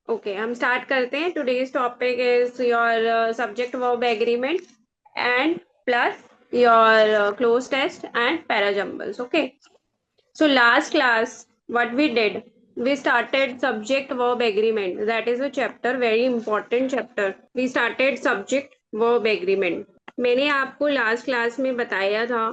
Okay, हम start करते हैं। Today's topic is your subject verb agreement and plus your cloze test and parajumbles. Okay, so last class what we did, we started subject verb agreement. That is a chapter, very important chapter. We started subject verb agreement. मैंने आपको last class में बताया था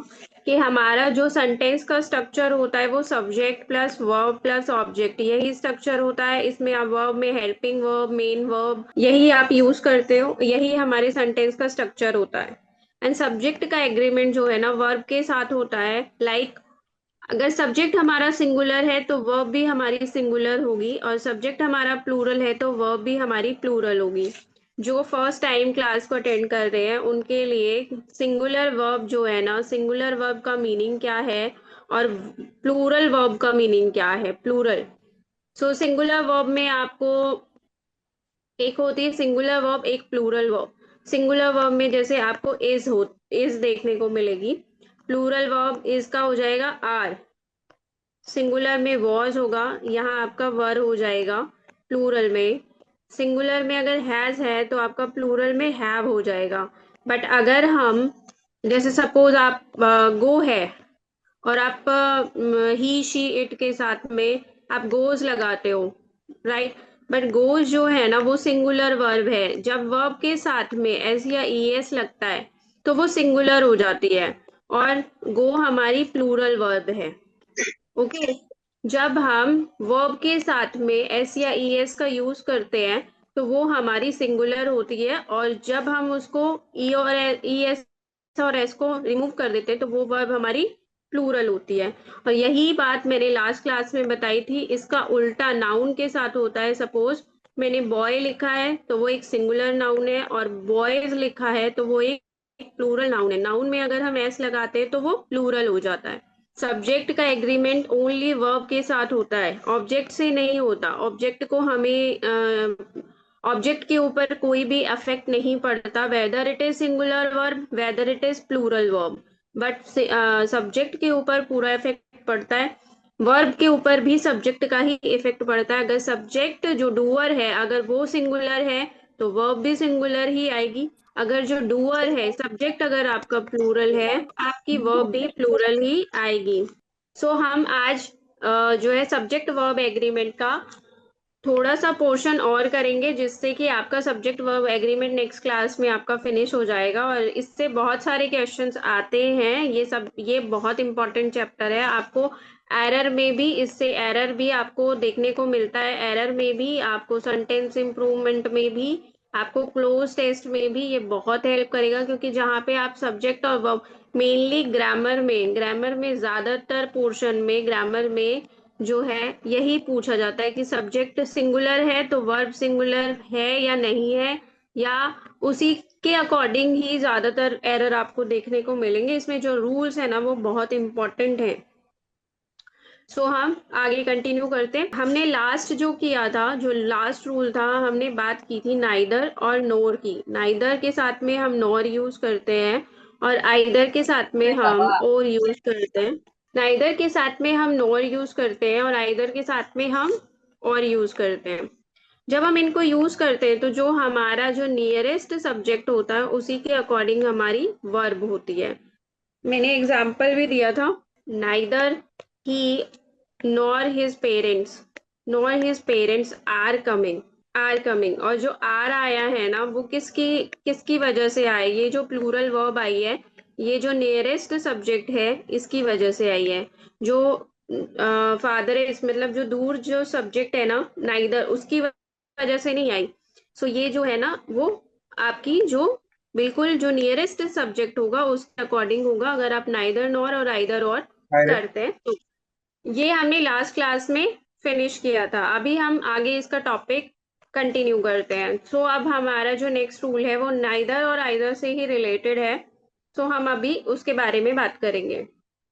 कि हमारा जो sentence का structure होता है वो subject plus verb plus object, यही स्ट्रक्चर होता है। इसमें आप वर्ब में हेल्पिंग वर्ब, मेन वर्ब, यही आप यूज करते हो, यही हमारे सेंटेंस का स्ट्रक्चर होता है। एंड सब्जेक्ट का एग्रीमेंट जो है ना वर्ब के साथ होता है। लाइक अगर सब्जेक्ट हमारा सिंगुलर है तो वर्ब भी हमारी सिंगुलर होगी, और सब्जेक्ट हमारा प्लूरल है तो वर्ब भी हमारी प्लूरल होगी। जो फर्स्ट टाइम क्लास को अटेंड कर रहे हैं उनके लिए सिंगुलर वर्ब जो है ना, सिंगुलर वर्ब का मीनिंग क्या है और प्लूरल वर्ब का मीनिंग क्या है। प्लूरल, सो सिंगुलर वर्ब में आपको एक होती है सिंगुलर वर्ब, एक प्लूरल वर्ब। सिंगुलर वर्ब में जैसे आपको इज देखने को मिलेगी। प्लूरल वर्ब इज का हो जाएगा आर। सिंगुलर में वॉज होगा, यहाँ आपका वर हो जाएगा प्लूरल में। सिंगुलर में अगर हैज है तो आपका प्लूरल में हैव हो जाएगा। बट अगर हम जैसे सपोज आप गो है और आप ही शी इट के साथ में आप गोज लगाते हो, राइट। बट गोज जो है ना वो सिंगुलर वर्ब है। जब वर्ब के साथ में एस या ई एस लगता है तो वो सिंगुलर हो जाती है, और गो हमारी प्लूरल वर्ब है। ओके, जब हम वर्ब के साथ में एस या ई एस का यूज करते हैं तो वो हमारी सिंगुलर होती है, और जब हम उसको ई और ई एस और एस को रिमूव कर देते हैं तो वो वर्ब हमारी प्लूरल होती है। और यही बात मैंने लास्ट क्लास में बताई थी। इसका उल्टा नाउन के साथ होता है। सपोज मैंने बॉय लिखा है तो वो एक सिंगुलर नाउन है, और बॉयज लिखा है तो वो एक प्लूरल नाउन है। नाउन में अगर हम एस लगाते हैं तो वो प्लूरल हो जाता है। सब्जेक्ट का एग्रीमेंट ओनली वर्ब के साथ होता है, ऑब्जेक्ट से नहीं होता। ऑब्जेक्ट को हमें ऑब्जेक्ट के ऊपर कोई भी अफेक्ट नहीं पड़ता, whether it is singular verb whether it is plural verb. But subject के ऊपर पूरा इफेक्ट पड़ता है। वर्ब के ऊपर भी सब्जेक्ट का ही इफेक्ट पड़ता है। अगर सब्जेक्ट जो डूअर है अगर वो सिंगुलर है तो वर्ब भी सिंगुलर ही आएगी। अगर जो डूअर है सब्जेक्ट अगर आपका प्लूरल है, आपकी वर्ब भी प्लूरल ही आएगी। सो हम आज जो है सब्जेक्ट वर्ब एग्रीमेंट का थोड़ा सा पोर्शन और करेंगे, जिससे कि आपका subject verb agreement next class में आपका फिनिश हो जाएगा। और इससे बहुत सारे क्वेश्चंस आते हैं। ये बहुत इंपॉर्टेंट चैप्टर है। आपको एरर में भी, इससे एरर भी आपको देखने को मिलता है। एरर में भी आपको, सेंटेंस इम्प्रूवमेंट में भी, आपको क्लोज टेस्ट में भी ये बहुत हेल्प करेगा। क्योंकि जहाँ पे आप सब्जेक्ट और वर्ब, मेनली ग्रामर में ज्यादातर पोर्शन में ग्रामर में जो है यही पूछा जाता है कि सब्जेक्ट सिंगुलर है तो वर्ब सिंगुलर है या नहीं है, या उसी के अकॉर्डिंग ही ज्यादातर एरर आपको देखने को मिलेंगे। इसमें जो रूल्स है ना वो बहुत इंपॉर्टेंट है। सो हम आगे कंटिन्यू करते हैं। हमने लास्ट जो किया था, जो लास्ट रूल था, हमने बात की थी नाइदर और नोर की। नाइदर के साथ में हम नोर यूज करते हैं, और आइदर के साथ में हम और यूज करते हैं। नाइदर के साथ में हम नोर यूज करते हैं, और आइदर के साथ में हम और यूज करते हैं। जब हम इनको यूज करते हैं तो जो हमारा जो नियरेस्ट सब्जेक्ट होता है उसी के अकॉर्डिंग हमारी वर्ब होती है। मैंने एग्जाम्पल भी दिया था। Neither he nor his parents, nor his parents are coming. और जो आर आया है ना वो किसकी किसकी वजह से आया, ये जो प्लूरल वर्ब आई है, ये जो नियरेस्ट सब्जेक्ट है इसकी वजह से आई है। जो फादर है, मतलब जो दूर जो सब्जेक्ट है ना नाइदर, उसकी वजह से नहीं आई। सो ये जो है ना वो आपकी जो बिल्कुल जो नियरेस्ट सब्जेक्ट होगा उसके अकॉर्डिंग होगा, अगर आप नाइदर नॉर और आइदर और हाय। करते हैं तो। ये हमने लास्ट क्लास में फिनिश किया था। अभी हम आगे इसका टॉपिक कंटिन्यू करते हैं। सो अब हमारा जो नेक्स्ट रूल है वो नाइदर और आइदर से ही रिलेटेड है। सो हम अभी उसके बारे में बात करेंगे।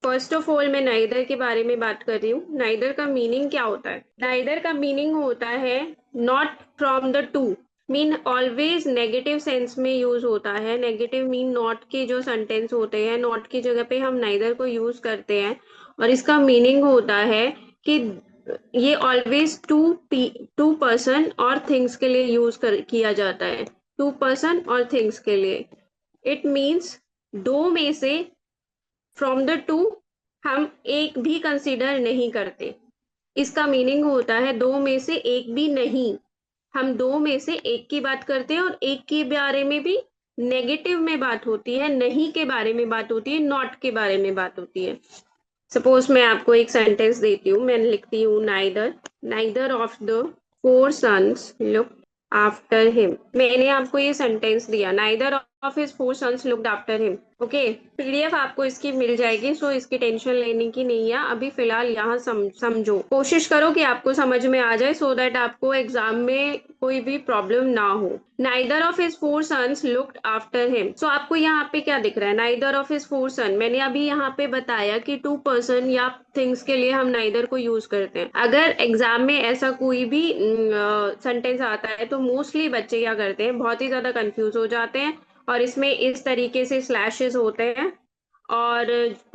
फर्स्ट ऑफ ऑल मैं नाइदर के बारे में बात कर रही हूँ। नाइदर का मीनिंग क्या होता है? नाइदर का मीनिंग होता है not from the to. Mean always negative sense में यूज होता है। नेगेटिव मीन नॉट के जो सेंटेंस होते हैं, नॉट की जगह पे हम नाइदर को यूज करते हैं। और इसका मीनिंग होता है कि ये ऑलवेज टू पर्सन और थिंग्स के लिए किया जाता है, टू पर्सन और थिंग्स के लिए। इट मीन्स दो में से, फ्रॉम द टू हम एक भी कंसीडर नहीं करते। इसका मीनिंग होता है दो में से एक भी नहीं, हम दो में से एक की बात करते हैं, और एक के बारे में भी नेगेटिव में बात होती है, नहीं के बारे में बात होती है, नॉट के बारे में बात होती है। सपोज मैं आपको एक सेंटेंस देती हूँ, मैं लिखती हूँ neither neither of the four sons look after him. मैंने आपको ये सेंटेंस दिया, neither of his four sons looked after him. Okay, PDF आपको इसकी मिल जाएगी, सो इसकी टेंशन लेने की नहीं है। अभी फिलहाल यहाँ समझो, कोशिश करो कि आपको समझ में आ जाए, सो दैट आपको एग्जाम में कोई भी प्रॉब्लम ना हो। Neither of his four sons looked after him. So आपको यहाँ पे क्या दिख रहा है, neither of his four son. मैंने अभी यहाँ पे बताया कि टू पर्सन या थिंग्स के लिए हम नाइदर को यूज करते हैं। अगर एग्जाम में ऐसा कोई भी सेंटेंस आता है तो मोस्टली बच्चे क्या करते हैं, बहुत ही ज्यादा कंफ्यूज हो जाते हैं, और इसमें इस तरीके से स्लैशेस होते हैं, और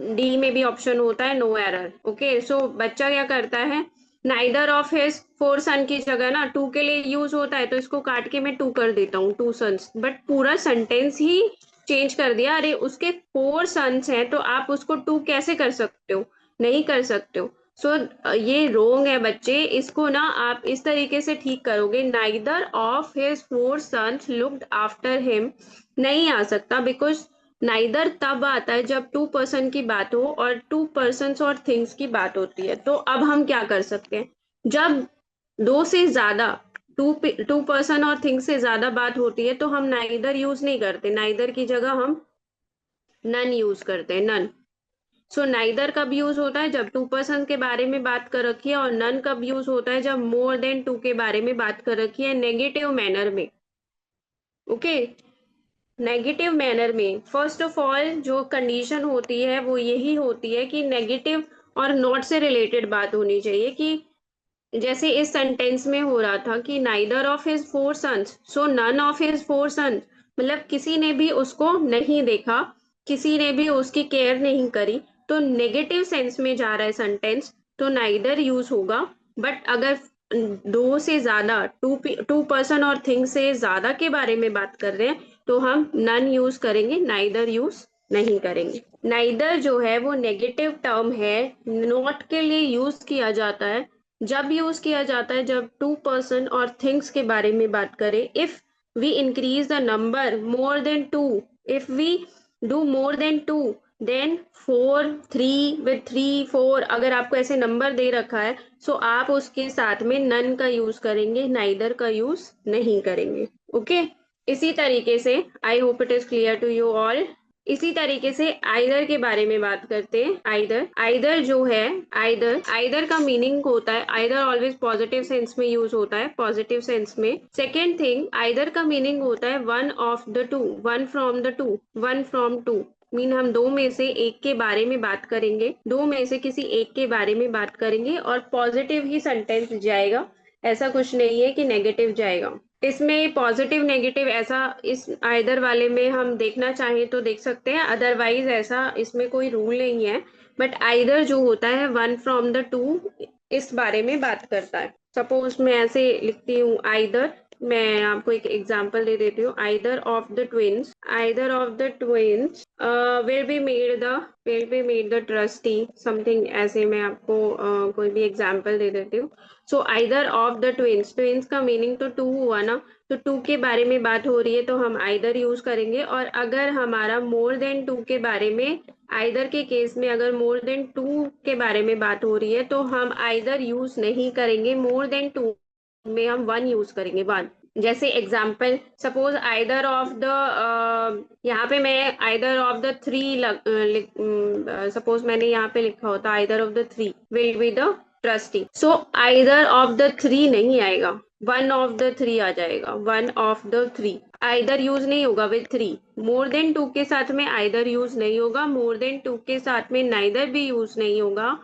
डी में भी ऑप्शन होता है नो एरर। ओके, सो बच्चा क्या करता है, नाइदर ऑफ हिज फोर सन की जगह ना टू के लिए यूज होता है, तो इसको काट के मैं टू कर देता हूँ, टू सन्स, बट पूरा सेंटेंस ही चेंज कर दिया। अरे उसके फोर सन्स हैं तो आप उसको टू कैसे कर सकते हो, नहीं कर सकते हो। सो ये रोंग है बच्चे, इसको ना आप इस तरीके से ठीक करोगे, neither of his four sons looked after him नहीं आ सकता, बिकॉज नाइदर तब आता है जब टू पर्सन की बात हो और टू पर्सन्स और थिंग्स की बात होती है। तो अब हम क्या कर सकते हैं, जब दो से ज्यादा टू टू पर्सन और थिंग्स से ज्यादा बात होती है तो हम नाइदर यूज नहीं करते, नाइदर की जगह हम नन यूज करते हैं, नन। सो नाइदर कब यूज होता है, जब टू पर्सन के बारे में बात कर रखी है, और नन कब यूज होता है, जब मोर देन टू के बारे में बात कर रखी है, नेगेटिव मैनर में। ओके, नेगेटिव मैनर में फर्स्ट ऑफ ऑल जो कंडीशन होती है वो यही होती है कि नेगेटिव और नॉट से रिलेटेड बात होनी चाहिए, कि जैसे इस सेंटेंस में हो रहा था कि neither of his four sons, so none of his four sons, मतलब किसी ने भी उसको नहीं देखा, किसी ने भी उसकी केयर नहीं करी, तो नेगेटिव सेंस में जा रहा है सेंटेंस, तो नाइदर यूज होगा। बट अगर दो से ज्यादा टू पर्सन और थिंग से ज्यादा के बारे में बात कर रहे हैं तो हम नन यूज करेंगे, नाइदर यूज नहीं करेंगे। नाइदर जो है वो नेगेटिव टर्म है, नॉट के लिए यूज किया जाता है, जब यूज किया जाता है जब टू पर्सन और थिंग्स के बारे में बात करें। If we increase the number more than two, if we do more than two, then four, three, with three four, अगर आपको ऐसे नंबर दे रखा है सो आप उसके साथ में नन का यूज करेंगे, नाइदर का यूज नहीं करेंगे। ओके, इसी तरीके से I hope it is clear to you all. इसी तरीके से आइदर के बारे में बात करते हैं। आइदर, आइदर जो है, आइदर आइदर का मीनिंग होता है, आइदर ऑलवेज पॉजिटिव सेंस में यूज होता है, पॉजिटिव सेंस में। सेकेंड थिंग, आइदर का मीनिंग होता है one of the two, one from the two, one from two, mean हम दो में से एक के बारे में बात करेंगे, दो में से किसी एक के बारे में बात करेंगे, और पॉजिटिव ही सेंटेंस जाएगा, ऐसा कुछ नहीं है कि नेगेटिव जाएगा। इसमें पॉजिटिव नेगेटिव ऐसा इस आइदर वाले में हम देखना चाहें तो देख सकते हैं, अदरवाइज ऐसा इसमें कोई रूल नहीं है। बट आइदर जो होता है वन फ्रॉम द टू, इस बारे में बात करता है। सपोज मैं ऐसे लिखती हूँ आइदर, मैं आपको एक एग्जांपल दे देती हूँ, either of the twins, either of the twins will be made the trustee, something ऐसे मैं आपको कोई भी एग्जांपल दे देती हूँ। सो either of the twins, twins का मीनिंग तो टू हुआ ना, तो टू के बारे में बात हो रही है तो हम आइदर यूज करेंगे। और अगर हमारा मोर देन टू के बारे में, आइदर के केस में अगर मोर देन टू के बारे में बात हो रही है तो हम आइदर यूज नहीं करेंगे, मोर देन टू में हम वन यूज करेंगे, वन। जैसे example, suppose either of the, यहाँ पे मैं either of the three, suppose मैंने यहाँ पे लिखा होता either of the three will be the trustee, so either of the three नहीं आएगा, वन ऑफ द थ्री आ जाएगा, one of the three. Either use नहीं होगा with three, more than two के साथ में आइदर यूज नहीं होगा, मोर देन टू के साथ में नाइदर भी यूज नहीं होगा।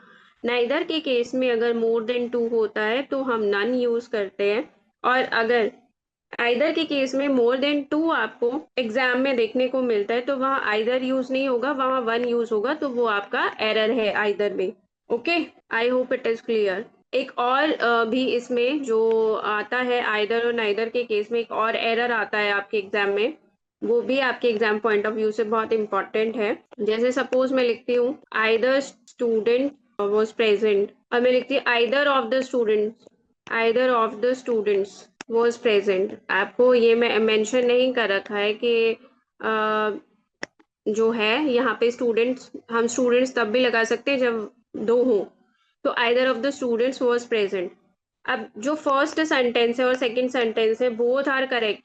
नाइदर के केस में अगर मोर देन टू होता है तो हम नन यूज करते हैं, और अगर आइदर के केस में मोर देन टू आपको एग्जाम में देखने को मिलता है तो वहां आइदर यूज नहीं होगा, वहां वन यूज होगा, तो वो आपका एरर है आइदर में। Okay, I hope it is clear. एक और भी इसमें जो आता है आइदर और नाइदर के केस में, एक और एरर आता है आपके एग्जाम में, वो भी आपके एग्जाम पॉइंट ऑफ व्यू से बहुत इंपॉर्टेंट है। जैसे सपोज मैं लिखती हूँ आइदर स्टूडेंट वाज प्रेजेंट, और मैं लिखती हूँ either of the students was present. आपको ये मैं मेंशन नहीं कर रखा है कि जो है यहाँ पे स्टूडेंट्स, हम स्टूडेंट्स तब भी लगा सकते हैं जब दो हो। तो either of the students was present. अब जो फर्स्ट सेंटेंस है और सेकंड सेंटेंस है, बोथ आर करेक्ट,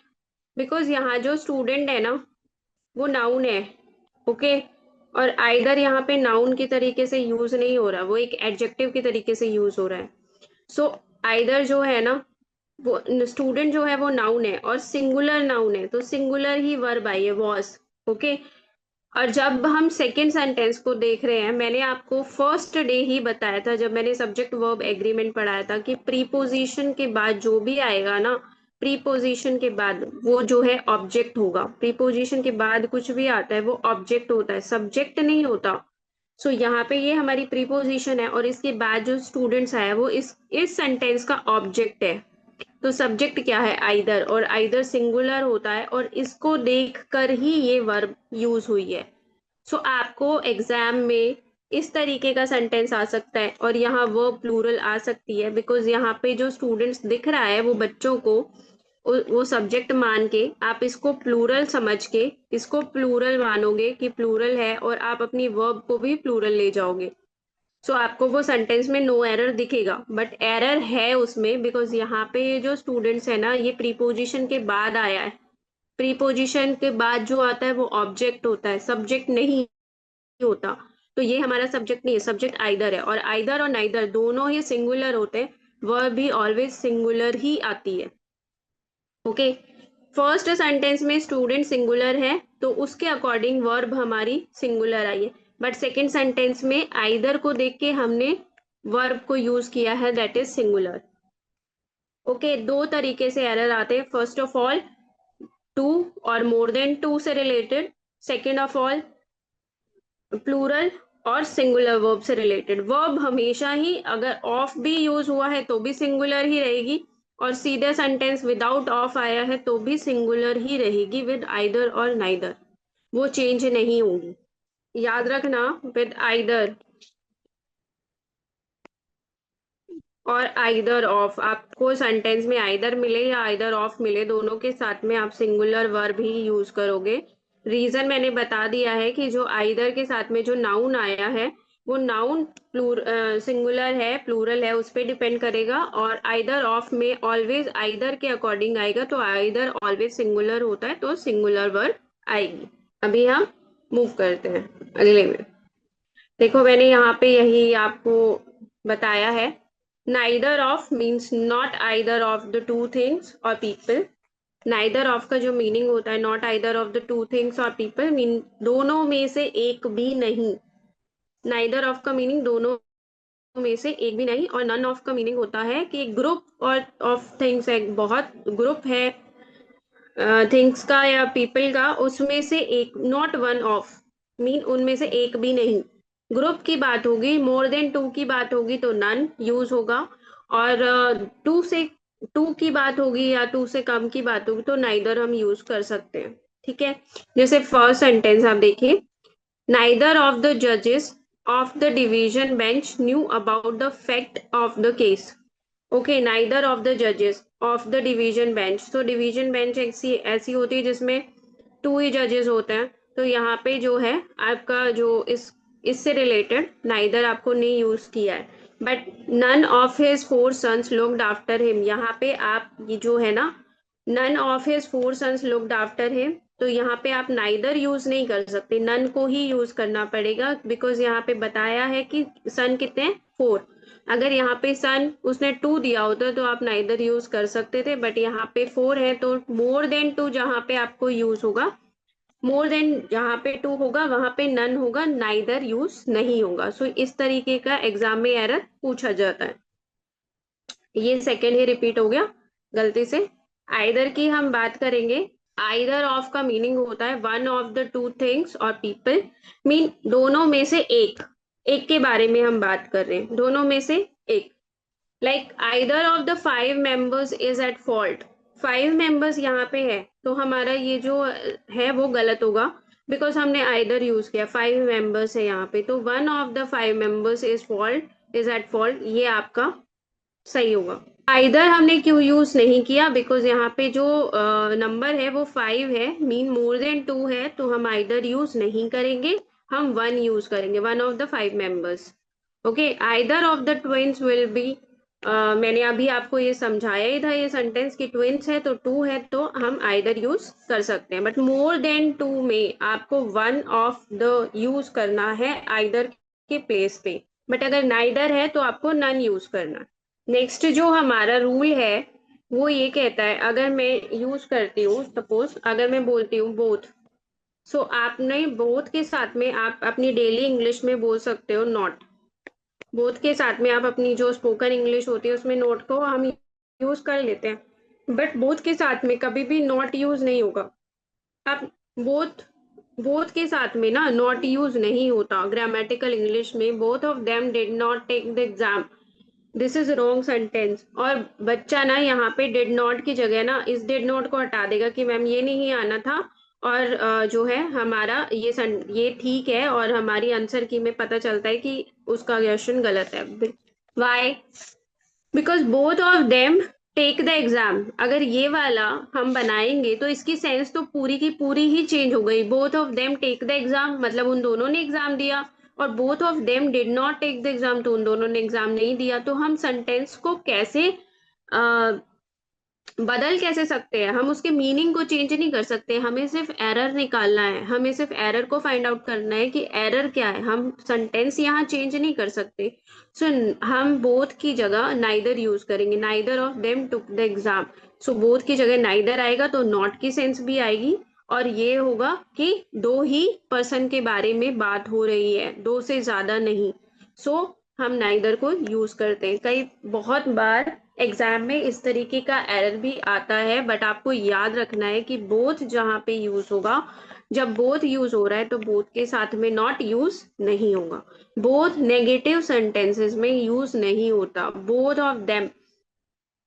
बिकॉज यहाँ जो स्टूडेंट है ना, वो नाउन है। ओके। और आइदर यहाँ पे नाउन की तरीके से यूज नहीं हो रहा, वो एक एडजेक्टिव की तरीके से यूज हो रहा है। सो आइदर जो है ना, वो स्टूडेंट जो है वो नाउन है और सिंगुलर नाउन है, तो सिंगुलर ही वर्ब आई है, वॉज। ओके। और जब हम सेकेंड सेंटेंस को देख रहे हैं, मैंने आपको फर्स्ट डे ही बताया था जब मैंने सब्जेक्ट वर्ब एग्रीमेंट पढ़ाया था कि प्रीपोजिशन के बाद जो भी आएगा ना, प्रीपोजिशन के बाद वो जो है ऑब्जेक्ट होगा। प्रीपोजिशन के बाद कुछ भी आता है वो ऑब्जेक्ट होता है, सब्जेक्ट नहीं होता। सो यहाँ पे ये हमारी प्रीपोजिशन है और इसके बाद जो स्टूडेंट्स आया वो इस सेंटेंस का ऑब्जेक्ट है। तो सब्जेक्ट क्या है, आइदर, और आइदर सिंगुलर होता है और इसको देख कर ही ये वर्ब यूज हुई है। सो आपको एग्जाम में इस तरीके का सेंटेंस आ सकता है और यहाँ वर्ब प्लूरल आ सकती है, बिकॉज यहाँ पे जो स्टूडेंट्स दिख रहा है वो बच्चों को वो सब्जेक्ट मान के आप इसको प्लूरल समझ के इसको प्लूरल मानोगे कि प्लूरल है, और आप अपनी वर्ब को भी प्लूरल ले जाओगे। सो आपको वो सेंटेंस में नो एरर दिखेगा, बट एरर है उसमें बिकॉज यहाँ पे जो स्टूडेंट्स है ना, ये प्रीपोजिशन के बाद आया है। प्रीपोजिशन के बाद जो आता है वो ऑब्जेक्ट होता है, सब्जेक्ट नहीं होता। तो ये हमारा सब्जेक्ट नहीं है, सब्जेक्ट आइदर है, और आइदर और नाइदर दोनों ही सिंगुलर होते हैं। वर्ब भी ऑलवेज सिंगुलर ही आती है। ओके। फर्स्ट सेंटेंस में स्टूडेंट सिंगुलर है तो उसके अकॉर्डिंग वर्ब हमारी सिंगुलर आई है, बट सेकेंड सेंटेंस में आइदर को देख के हमने वर्ब को यूज किया है, दैट इज सिंगुलर। ओके। दो तरीके से एरर आते हैं, फर्स्ट ऑफ ऑल टू और मोर देन टू से related, second of all plural और सिंगुलर वर्ब से रिलेटेड। वर्ब हमेशा ही अगर ऑफ भी यूज हुआ है तो भी सिंगुलर ही रहेगी, और सीधे सेंटेंस विदाउट ऑफ आया है तो भी सिंगुलर ही रहेगी, विद आइदर और नाइदर, वो चेंज नहीं होगी। याद रखना, विद आइदर और आइदर ऑफ, आपको सेंटेंस में आइदर मिले या आइदर ऑफ मिले, दोनों के साथ में आप सिंगुलर वर्ब ही यूज करोगे। रीजन मैंने बता दिया है कि जो आइदर के साथ में जो नाउन आया है, वो नाउन सिंगुलर है प्लूरल है उस पर डिपेंड करेगा, और आइदर ऑफ में ऑलवेज आइदर के अकॉर्डिंग आएगा, तो आइदर ऑलवेज सिंगुलर होता है तो सिंगुलर वर्ब आएगी। अभी हम मूव करते हैं अगले में। देखो मैंने यहाँ पे यही आपको बताया है, neither of means not either of the two things और पीपल। नाइदर ऑफ का जो मीनिंग होता है, not either of the two things और पीपल, मीन दोनों में से एक भी नहीं। नाइदर ऑफ का मीनिंग दोनों में से एक भी नहीं, और नन ऑफ का मीनिंग होता है कि ग्रुप और ऑफ थिंग्स है, बहुत ग्रुप है थिंग्स का या पीपल का, उसमें से एक, नॉट वन ऑफ मीन उनमें से एक भी नहीं। ग्रुप की बात होगी, मोर देन टू की बात होगी तो नन यूज होगा, और टू की बात होगी या टू से कम की बात होगी तो नाइदर हम यूज कर सकते हैं। ठीक है। जैसे फर्स्ट सेंटेंस आप देखिए, नाइदर ऑफ द जजेस of the division bench knew about the fact of the case. Okay. Neither of the जजेस ऑफ द डिवीजन बेंच, तो डिवीजन बेंच ऐसी ऐसी होती है जिसमें टू ही जजेस होते हैं, तो यहाँ पे जो है आपका जो इससे रिलेटेड नाइदर आपको नहीं यूज किया है। But none of his four sons looked after him, यहाँ पे आप ये जो है ना, none of his four sons looked after him, तो यहाँ पे आप नाइदर यूज नहीं कर सकते, नन को ही यूज करना पड़ेगा, बिकॉज यहाँ पे बताया है कि सन कितने हैं, फोर। अगर यहाँ पे सन उसने टू दिया होता तो आप नाइदर यूज कर सकते थे, बट यहाँ पे फोर है तो मोर देन टू जहाँ पे आपको यूज होगा, मोर देन जहाँ पे टू होगा वहां पे नन होगा, नाइदर यूज नहीं होगा। सो इस तरीके का एग्जाम में एरर पूछा जाता है। ये सेकेंड ही रिपीट हो गया गलती से। आइदर की हम बात करेंगे, आइदर ऑफ का मीनिंग होता है one of the two things और पीपल, मीन दोनों में से एक, एक के बारे में हम बात कर रहे हैं, दोनों में से एक। Like either of the 5 members is at fault. 5 members यहाँ पे है तो हमारा ये जो है वो गलत होगा, बिकॉज हमने आइदर यूज किया। 5 मेंबर्स है यहाँ पे, तो 1 of the 5 members is fault, is at fault, ये आपका सही होगा। आइदर हमने क्यों यूज नहीं किया, बिकॉज यहाँ पे जो नंबर है वो 5 है, मीन मोर देन 2 है, तो हम आइदर यूज नहीं करेंगे, हम 1 यूज करेंगे, 1 of the 5 members. Okay, either of the twins will be, मैंने अभी आपको ये समझाया ही था ये सेंटेंस कि ट्विंस है तो 2 है तो हम आइदर यूज कर सकते हैं, बट मोर देन 2 में आपको 1 ऑफ द यूज करना है आइदर के प्लेस पे, बट अगर नाइदर है तो आपको नन यूज करना। नेक्स्ट जो हमारा रूल है वो ये कहता है, अगर मैं यूज करती हूँ, सपोज अगर मैं बोलती हूँ बोथ, सो आपने बोथ के साथ में आप अपनी डेली इंग्लिश में बोल सकते हो नॉट। बोथ के साथ में आप अपनी जो स्पोकन इंग्लिश होती है उसमें नोट को हम यूज कर लेते हैं, बट बोथ के साथ में कभी भी नॉट यूज नहीं होगा। आप बोथ बोथ के साथ में ना नॉट यूज नहीं होता ग्रामेटिकल इंग्लिश में। Both of them did not take the exam, this is wrong sentence. और बच्चा ना यहाँ पे डिड नॉट की जगह ना इस डिड नॉट को हटा देगा कि मैम ये नहीं आना था, और जो है हमारा ये ठीक है, और हमारी आंसर की में पता चलता है कि उसका क्वेश्चन गलत है। Why? Because both of them take the exam, अगर ये वाला हम बनाएंगे तो इसकी सेंस तो पूरी की पूरी ही चेंज हो गई। Both of them take the exam मतलब उन दोनों ने एग्जाम दिया, और both of them did not take the exam तो उन दोनों ने एग्जाम नहीं दिया। तो हम सेंटेंस को कैसे बदल कैसे सकते हैं, हम उसके मीनिंग को चेंज नहीं कर सकते, हमें सिर्फ एरर निकालना है, हमें सिर्फ एरर को फाइंड आउट करना है कि एरर क्या है, हम सेंटेंस यहाँ चेंज नहीं कर सकते। सो हम बोथ की जगह नाइदर यूज करेंगे, neither of them took the exam. So both की जगह नाइदर आएगा तो नॉट की सेंस भी आएगी, और ये होगा कि दो ही पर्सन के बारे में बात हो रही है, दो से ज्यादा नहीं। सो हम नाइदर को यूज करते हैं। कई बहुत बार एग्जाम में इस तरीके का एरर भी आता है, बट आपको याद रखना है कि बोथ जहाँ पे यूज होगा, जब बोथ यूज हो रहा है तो बोथ के साथ में नॉट यूज नहीं होगा। बोथ नेगेटिव सेंटेंसेस में यूज नहीं होता। Both of them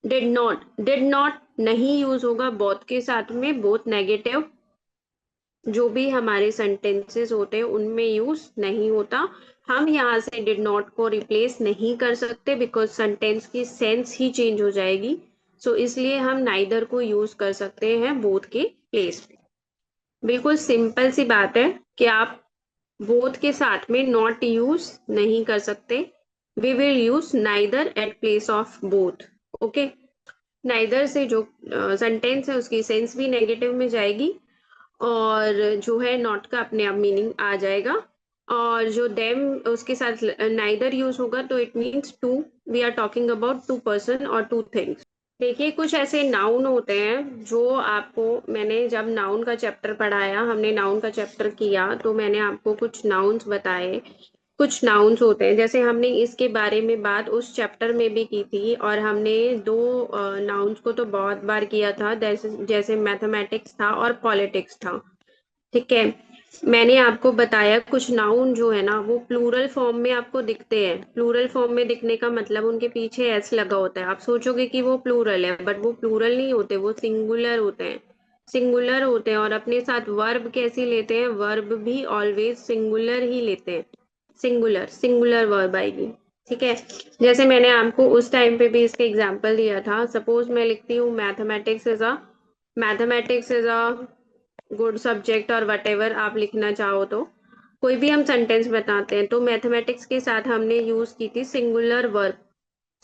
did not नहीं यूज होगा बोथ के साथ में। बोथ नेगेटिव जो भी हमारे सेंटेंसेस होते हैं उनमें यूज नहीं होता। हम यहाँ से डिड नॉट को रिप्लेस नहीं कर सकते, बिकॉज सेंटेंस की सेंस ही चेंज हो जाएगी। सो इसलिए हम नाइदर को यूज कर सकते हैं बोथ के प्लेस पे। बिल्कुल सिंपल सी बात है कि आप बोथ के साथ में नॉट यूज नहीं कर सकते। We will use neither at place of both. Okay, neither से जो सेंटेंस है उसकी सेंस भी नेगेटिव में जाएगी, और जो है नॉट का अपने आप मीनिंग आ जाएगा। और जो देम उसके साथ नाइदर यूज होगा तो it means two, we are talking about 2 person और 2 थिंग्स। देखिए कुछ ऐसे नाउन होते हैं जो आपको, मैंने जब नाउन का चैप्टर पढ़ाया, हमने नाउन का चैप्टर किया तो मैंने आपको कुछ नाउन्स बताए। कुछ नाउन्स होते हैं, जैसे हमने इसके बारे में बात उस चैप्टर में भी की थी, और हमने दो नाउन्स को तो बहुत बार किया था, जैसे जैसे मैथमेटिक्स था और पॉलिटिक्स था। ठीक है, मैंने आपको बताया कुछ नाउन जो है ना वो प्लूरल फॉर्म में आपको दिखते हैं। प्लूरल फॉर्म में दिखने का मतलब उनके पीछे एस लगा होता है। आप सोचोगे कि वो प्लूरल है, बट वो प्लूरल नहीं होते, वो सिंगुलर होते हैं। सिंगुलर होते हैं, और अपने साथ वर्ब कैसे लेते हैं, वर्ब भी ऑलवेज सिंगुलर ही लेते हैं। सिंगुलर सिंगुलर वर्ब आएगी। ठीक है, जैसे मैंने आपको उस टाइम पे भी इसके एग्जाम्पल दिया था। सपोज मैं लिखती हूँ mathematics is a good subject, और वट एवर आप लिखना चाहो तो कोई भी हम सेंटेंस बताते हैं तो मैथमेटिक्स के साथ हमने यूज की थी सिंगुलर वर्ब।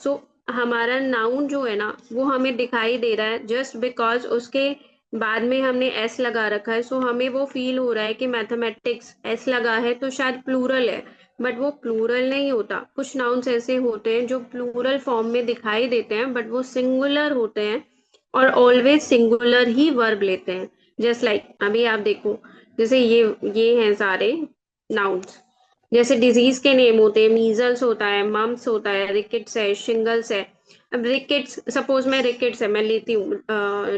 सो हमारा नाउन जो है ना वो हमें दिखाई दे रहा है जस्ट बिकॉज उसके बाद में हमने एस लगा रखा है। सो हमें वो फील हो रहा है कि मैथमेटिक्स एस लगा है तो शायद प्लूरल है, बट वो प्लूरल नहीं होता। कुछ नाउन्स ऐसे होते हैं जो प्लूरल फॉर्म में दिखाई देते हैं बट वो सिंगुलर होते हैं, और ऑलवेज सिंगुलर ही वर्ब लेते हैं। जस्ट लाइक अभी आप देखो, जैसे ये हैं सारे नाउन्स। जैसे डिजीज के नेम होते हैं, मीजल्स होता है, मम्स होता है, रिकेट्स है, शिंगल्स है। अब रिकेट्स, सपोज मैं रिकेट्स है मैं लेती हूँ,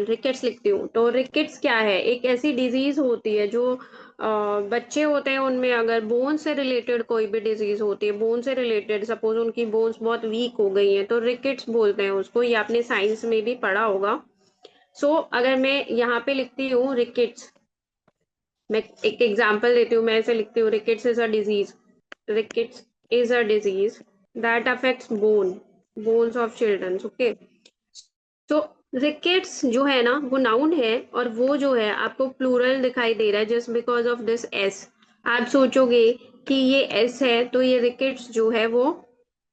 रिकेट्स लिखती हूँ, तो रिकेट्स क्या है, एक ऐसी डिजीज होती है जो बच्चे होते हैं उनमें अगर बोन से रिलेटेड कोई भी डिजीज होती है, बोन से रिलेटेड, सपोज उनकी बोन्स बहुत वीक हो गई हैं तो रिकेट्स बोलते हैं उसको, ये आपने साइंस में भी पढ़ा होगा। सो अगर मैं यहाँ पे लिखती हूँ रिकेट्स, मैं एक एग्जांपल देती हूँ, मैं ऐसे लिखती हूँ rickets is a disease, rickets is a disease that affects bones of children, okay. तो रिकेट्स जो है ना वो नाउन है, और वो जो है आपको प्लूरल दिखाई दे रहा है just because of this S. आप सोचोगे कि ये एस है तो ये रिकेट्स जो है वो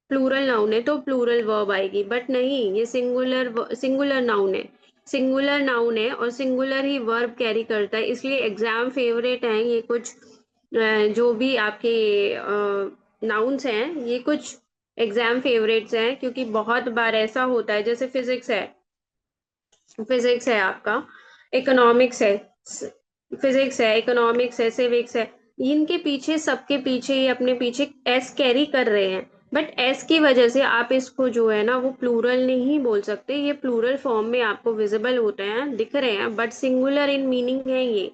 प्लूरल नाउन है तो प्लूरल वर्ब आएगी, बट नहीं, ये सिंगुलर सिंगुलर नाउन है। सिंगुलर नाउन है और सिंगुलर ही वर्ब कैरी करता है, इसलिए एग्जाम फेवरेट हैं ये कुछ जो भी आपके नाउन्स हैं, ये कुछ एग्जाम फेवरेट्स हैं, क्योंकि बहुत बार ऐसा होता है, जैसे फिजिक्स है आपका, इकोनॉमिक्स है, फिजिक्स है, इकोनॉमिक्स है, सिविक्स है, इनके पीछे, सबके पीछे ये अपने पीछे एस कैरी कर रहे हैं, बट एस की वजह से आप इसको जो है ना वो प्लूरल नहीं बोल सकते, ये प्लूरल फॉर्म में आपको विजिबल होते हैं, दिख रहे हैं, बट सिंगुलर इन मीनिंग है ये,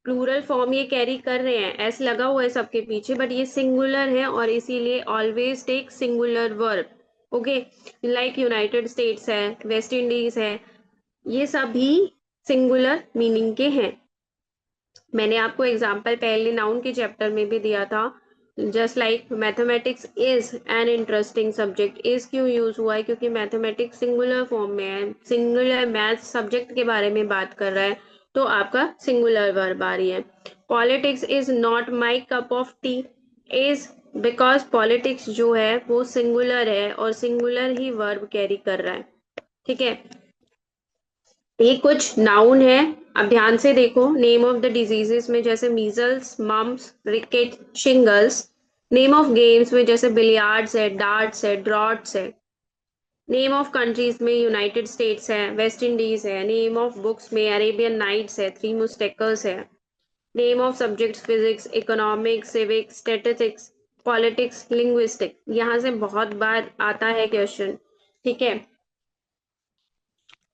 प्लूरल फॉर्म ये कैरी कर रहे हैं, एस लगा हुआ है सबके पीछे, बट ये सिंगुलर है और इसीलिए always take singular verb, okay. Like United States है, वेस्ट इंडीज है, ये सभी सिंगुलर मीनिंग के हैं। मैंने आपको एग्जाम्पल पहले नाउन के चैप्टर में भी दिया था, just like mathematics is an interesting subject, is क्यों यूज हुआ है, क्योंकि मैथमेटिक्स सिंगुलर फॉर्म में है, सिंगुलर मैथ सब्जेक्ट के बारे में बात कर रहा है, तो आपका सिंगुलर वर्ब आ रही है। Politics is not my cup of T, is because politics जो है वो सिंगुलर है और सिंगुलर ही वर्ब कैरी कर रहा है, ठीक है। ये कुछ नाउन है, अब ध्यान से देखो, नेम ऑफ द डिजीजेस में जैसे measles, mumps, ricket, shingles. Name of games में जैसे बिलियार्ड्स है, डार्ट्स है, ड्रॉट्स है। नेम ऑफ कंट्रीज में यूनाइटेड स्टेट्स है, वेस्ट इंडीज है। नेम ऑफ बुक्स में अरेबियन नाइट्स है, थ्री मुस्टेकर्स है। Name of subjects physics, economics, civics, statistics, politics, linguistic. यहाँ से बहुत बार आता है क्वेश्चन, ठीक है।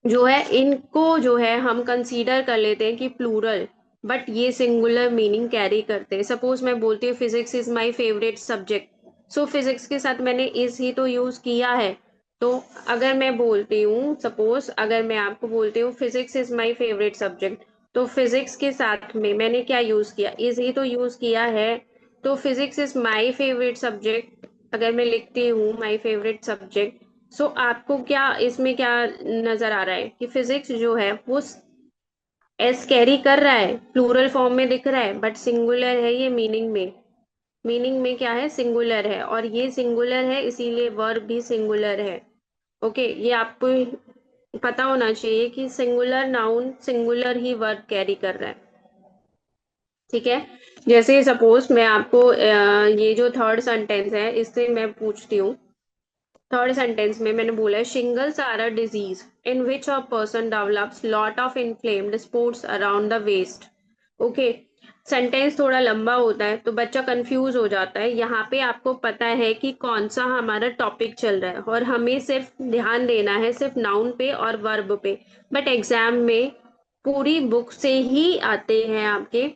जो है इनको जो है हम कंसीडर कर लेते हैं कि प्लूरल, बट ये सिंगुलर मीनिंग कैरी करते हैं। सपोज मैं बोलती हूँ physics is my favourite subject, so physics के साथ मैंने इज ही तो यूज किया है। तो अगर मैं बोलती हूँ, सपोज अगर मैं आपको बोलती हूँ physics is my favourite subject, तो फिजिक्स के साथ में मैंने क्या यूज किया, इज ही तो यूज किया है। तो physics is my favourite subject, अगर मैं लिखती हूँ माय फेवरेट सब्जेक्ट, सो आपको क्या इसमें क्या नजर आ रहा है कि फिजिक्स जो है वो एस कैरी कर रहा है, प्लूरल फॉर्म में दिख रहा है, बट सिंगुलर है ये मीनिंग में। मीनिंग में क्या है, सिंगुलर है, और ये सिंगुलर है इसीलिए वर्ब भी सिंगुलर है, ओके। ये आपको पता होना चाहिए कि सिंगुलर नाउन सिंगुलर ही वर्ब कैरी कर रहा है, ठीक है। जैसे सपोज मैं आपको ये जो थर्ड सेंटेंस है इससे मैं पूछती हूँ। थर्ड सेंटेंस में मैंने बोला है shingles are a disease in which a person develops lot of inflamed spots around the waist, okay. Sentence थोड़ा लंबा होता है तो बच्चा कंफ्यूज हो जाता है, यहाँ पे आपको पता है कि कौन सा हमारा टॉपिक चल रहा है और हमें सिर्फ ध्यान देना है सिर्फ नाउन पे और वर्ब पे, बट एग्जाम में पूरी बुक से ही आते हैं आपके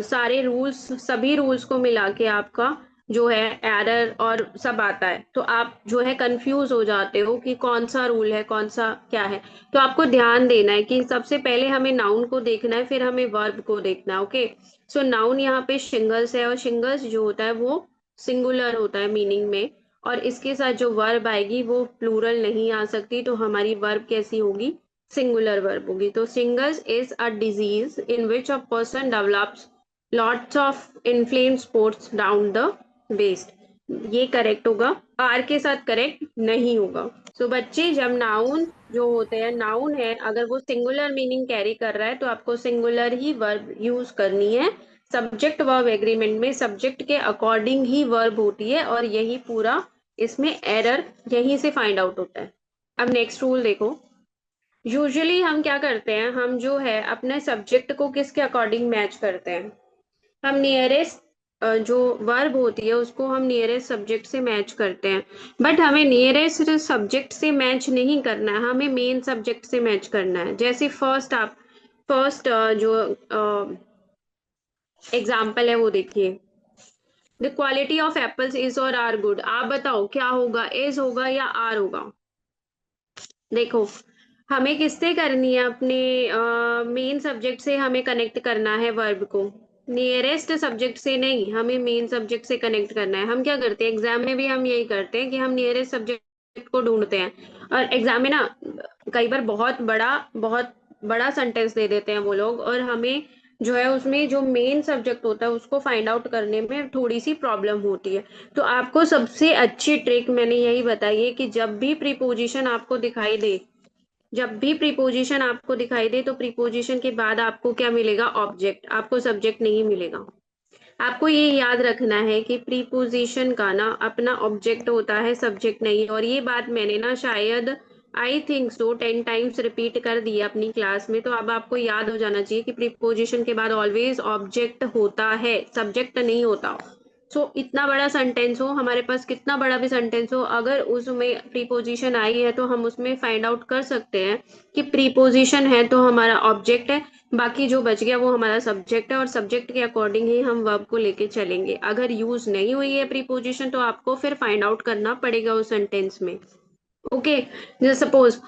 सारे रूल्स, सभी रूल्स को मिला के आपका जो है एरर और सब आता है, तो आप जो है कंफ्यूज हो जाते हो कि कौन सा रूल है कौन सा क्या है। तो आपको ध्यान देना है कि सबसे पहले हमें नाउन को देखना है फिर हमें वर्ब को देखना है, ओके। सो नाउन यहाँ पे शिंगल्स है और शिंगल्स जो होता है वो सिंगुलर होता है मीनिंग में, और इसके साथ जो वर्ब आएगी वो प्लूरल नहीं आ सकती, तो हमारी वर्ब कैसी होगी, सिंगुलर वर्ब होगी। तो singles is a disease in which a person develops lots of inflamed spots down the waist, ये करेक्ट होगा, आर के साथ करेक्ट नहीं होगा। सो बच्चे जब नाउन जो होते हैं, नाउन है अगर वो सिंगुलर मीनिंग कैरी कर रहा है तो आपको सिंगुलर ही वर्ब यूज करनी है। सब्जेक्ट वर्ब एग्रीमेंट में सब्जेक्ट के अकॉर्डिंग ही वर्ब होती है, और यही पूरा इसमें एरर यहीं से फाइंड आउट होता है। अब नेक्स्ट रूल देखो, यूजुअली हम क्या करते हैं, हम जो है अपने सब्जेक्ट को किसके अकॉर्डिंग मैच करते हैं, हम नियरेस्ट जो वर्ब होती है उसको हम नियरेस्ट सब्जेक्ट से मैच करते हैं, बट हमें नियरेस्ट सब्जेक्ट से मैच नहीं करना है, हमें मेन सब्जेक्ट से मैच करना है। जैसे फर्स्ट जो एग्जाम्पल है वो देखिए, the quality of apples is और आर गुड। आप बताओ क्या होगा, इज होगा या आर होगा? देखो, हमें किससे करनी है, अपने मेन सब्जेक्ट से हमें कनेक्ट करना है वर्ब को, नियरेस्ट सब्जेक्ट से नहीं, हमें मेन सब्जेक्ट से कनेक्ट करना है। हम क्या करते हैं एग्जाम में भी, हम यही करते हैं कि हम नियरेस्ट सब्जेक्ट को ढूंढते हैं। और एग्जाम में ना कई बार बहुत बड़ा सेंटेंस दे देते हैं वो लोग, और हमें जो है उसमें जो मेन सब्जेक्ट होता है उसको फाइंड आउट करने में थोड़ी सी प्रॉब्लम होती है। तो आपको सबसे अच्छी ट्रिक मैंने यही बताई है कि जब भी प्रीपोजिशन आपको दिखाई दे तो प्रीपोजिशन के बाद आपको क्या मिलेगा, ऑब्जेक्ट, आपको सब्जेक्ट नहीं मिलेगा। आपको ये याद रखना है कि प्रीपोजिशन का ना अपना ऑब्जेक्ट होता है, सब्जेक्ट नहीं। और ये बात मैंने ना शायद I think so 10 times repeat कर दी है अपनी क्लास में, तो अब आपको याद हो जाना चाहिए कि प्रीपोजिशन के बाद ऑलवेज ऑब्जेक्ट होता है, सब्जेक्ट नहीं होता। सो इतना बड़ा सेंटेंस हो हमारे पास, कितना बड़ा भी सेंटेंस हो, अगर उसमें प्रीपोजिशन आई है तो हम उसमें फाइंड आउट कर सकते हैं कि प्रीपोजिशन है तो हमारा ऑब्जेक्ट है, बाकी जो बच गया वो हमारा सब्जेक्ट है, और सब्जेक्ट के अकॉर्डिंग ही हम वर्ब को लेके चलेंगे। अगर यूज नहीं हुई है प्रीपोजिशन तो आपको फिर फाइंड आउट करना पड़ेगा उस सेंटेंस में। ओके, जैसे suppose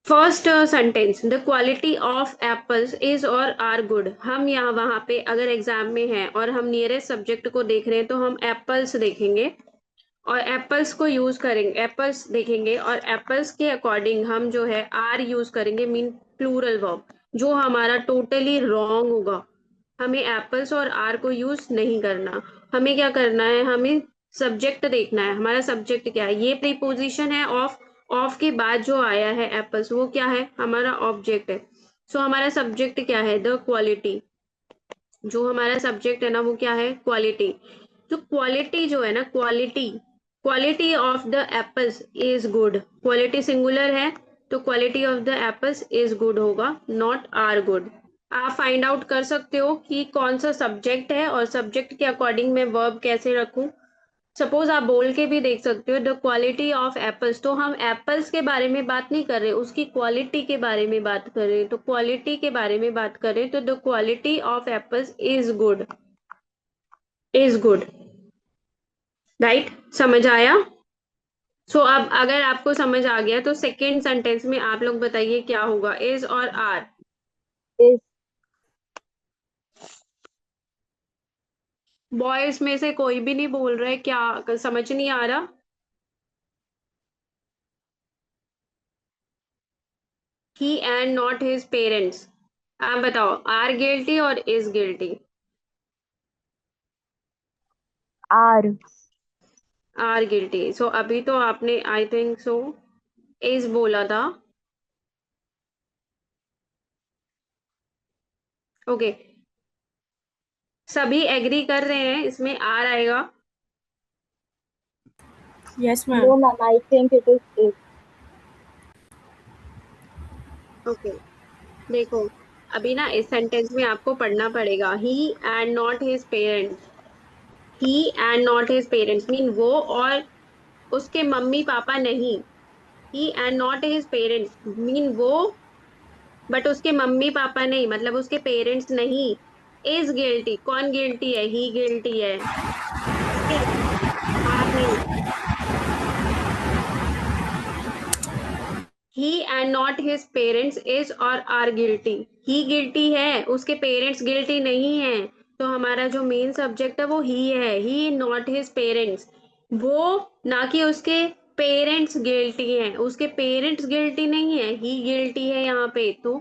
first sentence, the quality of apples is और आर गुड। हम यहाँ वहां पे अगर एग्जाम में हैं और हम नियरेस्ट सब्जेक्ट को देख रहे हैं तो हम एप्पल्स देखेंगे और एप्पल्स को यूज करेंगे, एप्पल्स देखेंगे और एप्पल्स के अकॉर्डिंग हम जो है आर यूज करेंगे, मीन प्लूरल वर्ब, जो हमारा टोटली रॉन्ग होगा। हमें एप्पल्स और आर को यूज नहीं करना। हमें क्या करना है, हमें सब्जेक्ट देखना है, हमारा सब्जेक्ट क्या है। ये प्रीपोजिशन है ऑफ, ऑफ के बाद जो आया है एप्पल्स वो क्या है, हमारा ऑब्जेक्ट है। सो हमारा सब्जेक्ट क्या है, द क्वालिटी। जो हमारा सब्जेक्ट है ना वो क्या है, क्वालिटी। तो क्वालिटी जो है ना, quality, quality of the apples is good, quality singular है तो quality of the apples is good होगा, नॉट आर गुड। आप फाइंड आउट कर सकते हो कि कौन सा सब्जेक्ट है और सब्जेक्ट के अकॉर्डिंग मैं वर्ब कैसे रखूं। सपोज आप बोल के भी देख सकते हो, द क्वालिटी ऑफ एप्पल्स, तो हम एप्पल्स के बारे में बात नहीं कर रहे, उसकी क्वालिटी के बारे में बात कर रहे हैं। तो क्वालिटी के बारे में बात करें तो the quality of apples is good, is good, right, समझ आया? सो अब अगर आपको समझ आ गया तो सेकेंड सेंटेंस में आप लोग बताइए क्या होगा, इज और आर। is बॉयज में से कोई भी नहीं बोल रहा है क्या, समझ नहीं आ रहा? He and not his parents, आप बताओ आर गिल्टी और is guilty? are are guilty. So अभी तो आपने आई थिंक सो इज बोला था। ओके, सभी एग्री कर रहे हैं इसमें आर आएगा? Yes, no ma'am. ma'am, I think it is okay, देखो अभी ना इस सेंटेंस में आपको पढ़ना पड़ेगा, he and not his parents. He and not his parents mean वो और उसके मम्मी पापा नहीं। He and not his parents mean वो बट उसके मम्मी पापा नहीं, मतलब उसके पेरेंट्स नहीं। इज गिल्टी, कौन गिल्टी है, ही गिल्टी है। ओके, आर नहीं। He and not his parents is और आर गिल्टी। ही गिल्टी है, उसके पेरेंट्स गिल्टी नहीं है। तो हमारा जो मेन सब्जेक्ट है वो ही है, ही नॉट हिज पेरेंट्स। वो, ना कि उसके पेरेंट्स गिल्टी हैं, उसके पेरेंट्स गिल्टी नहीं है, ही गिल्टी है यहाँ पे। तो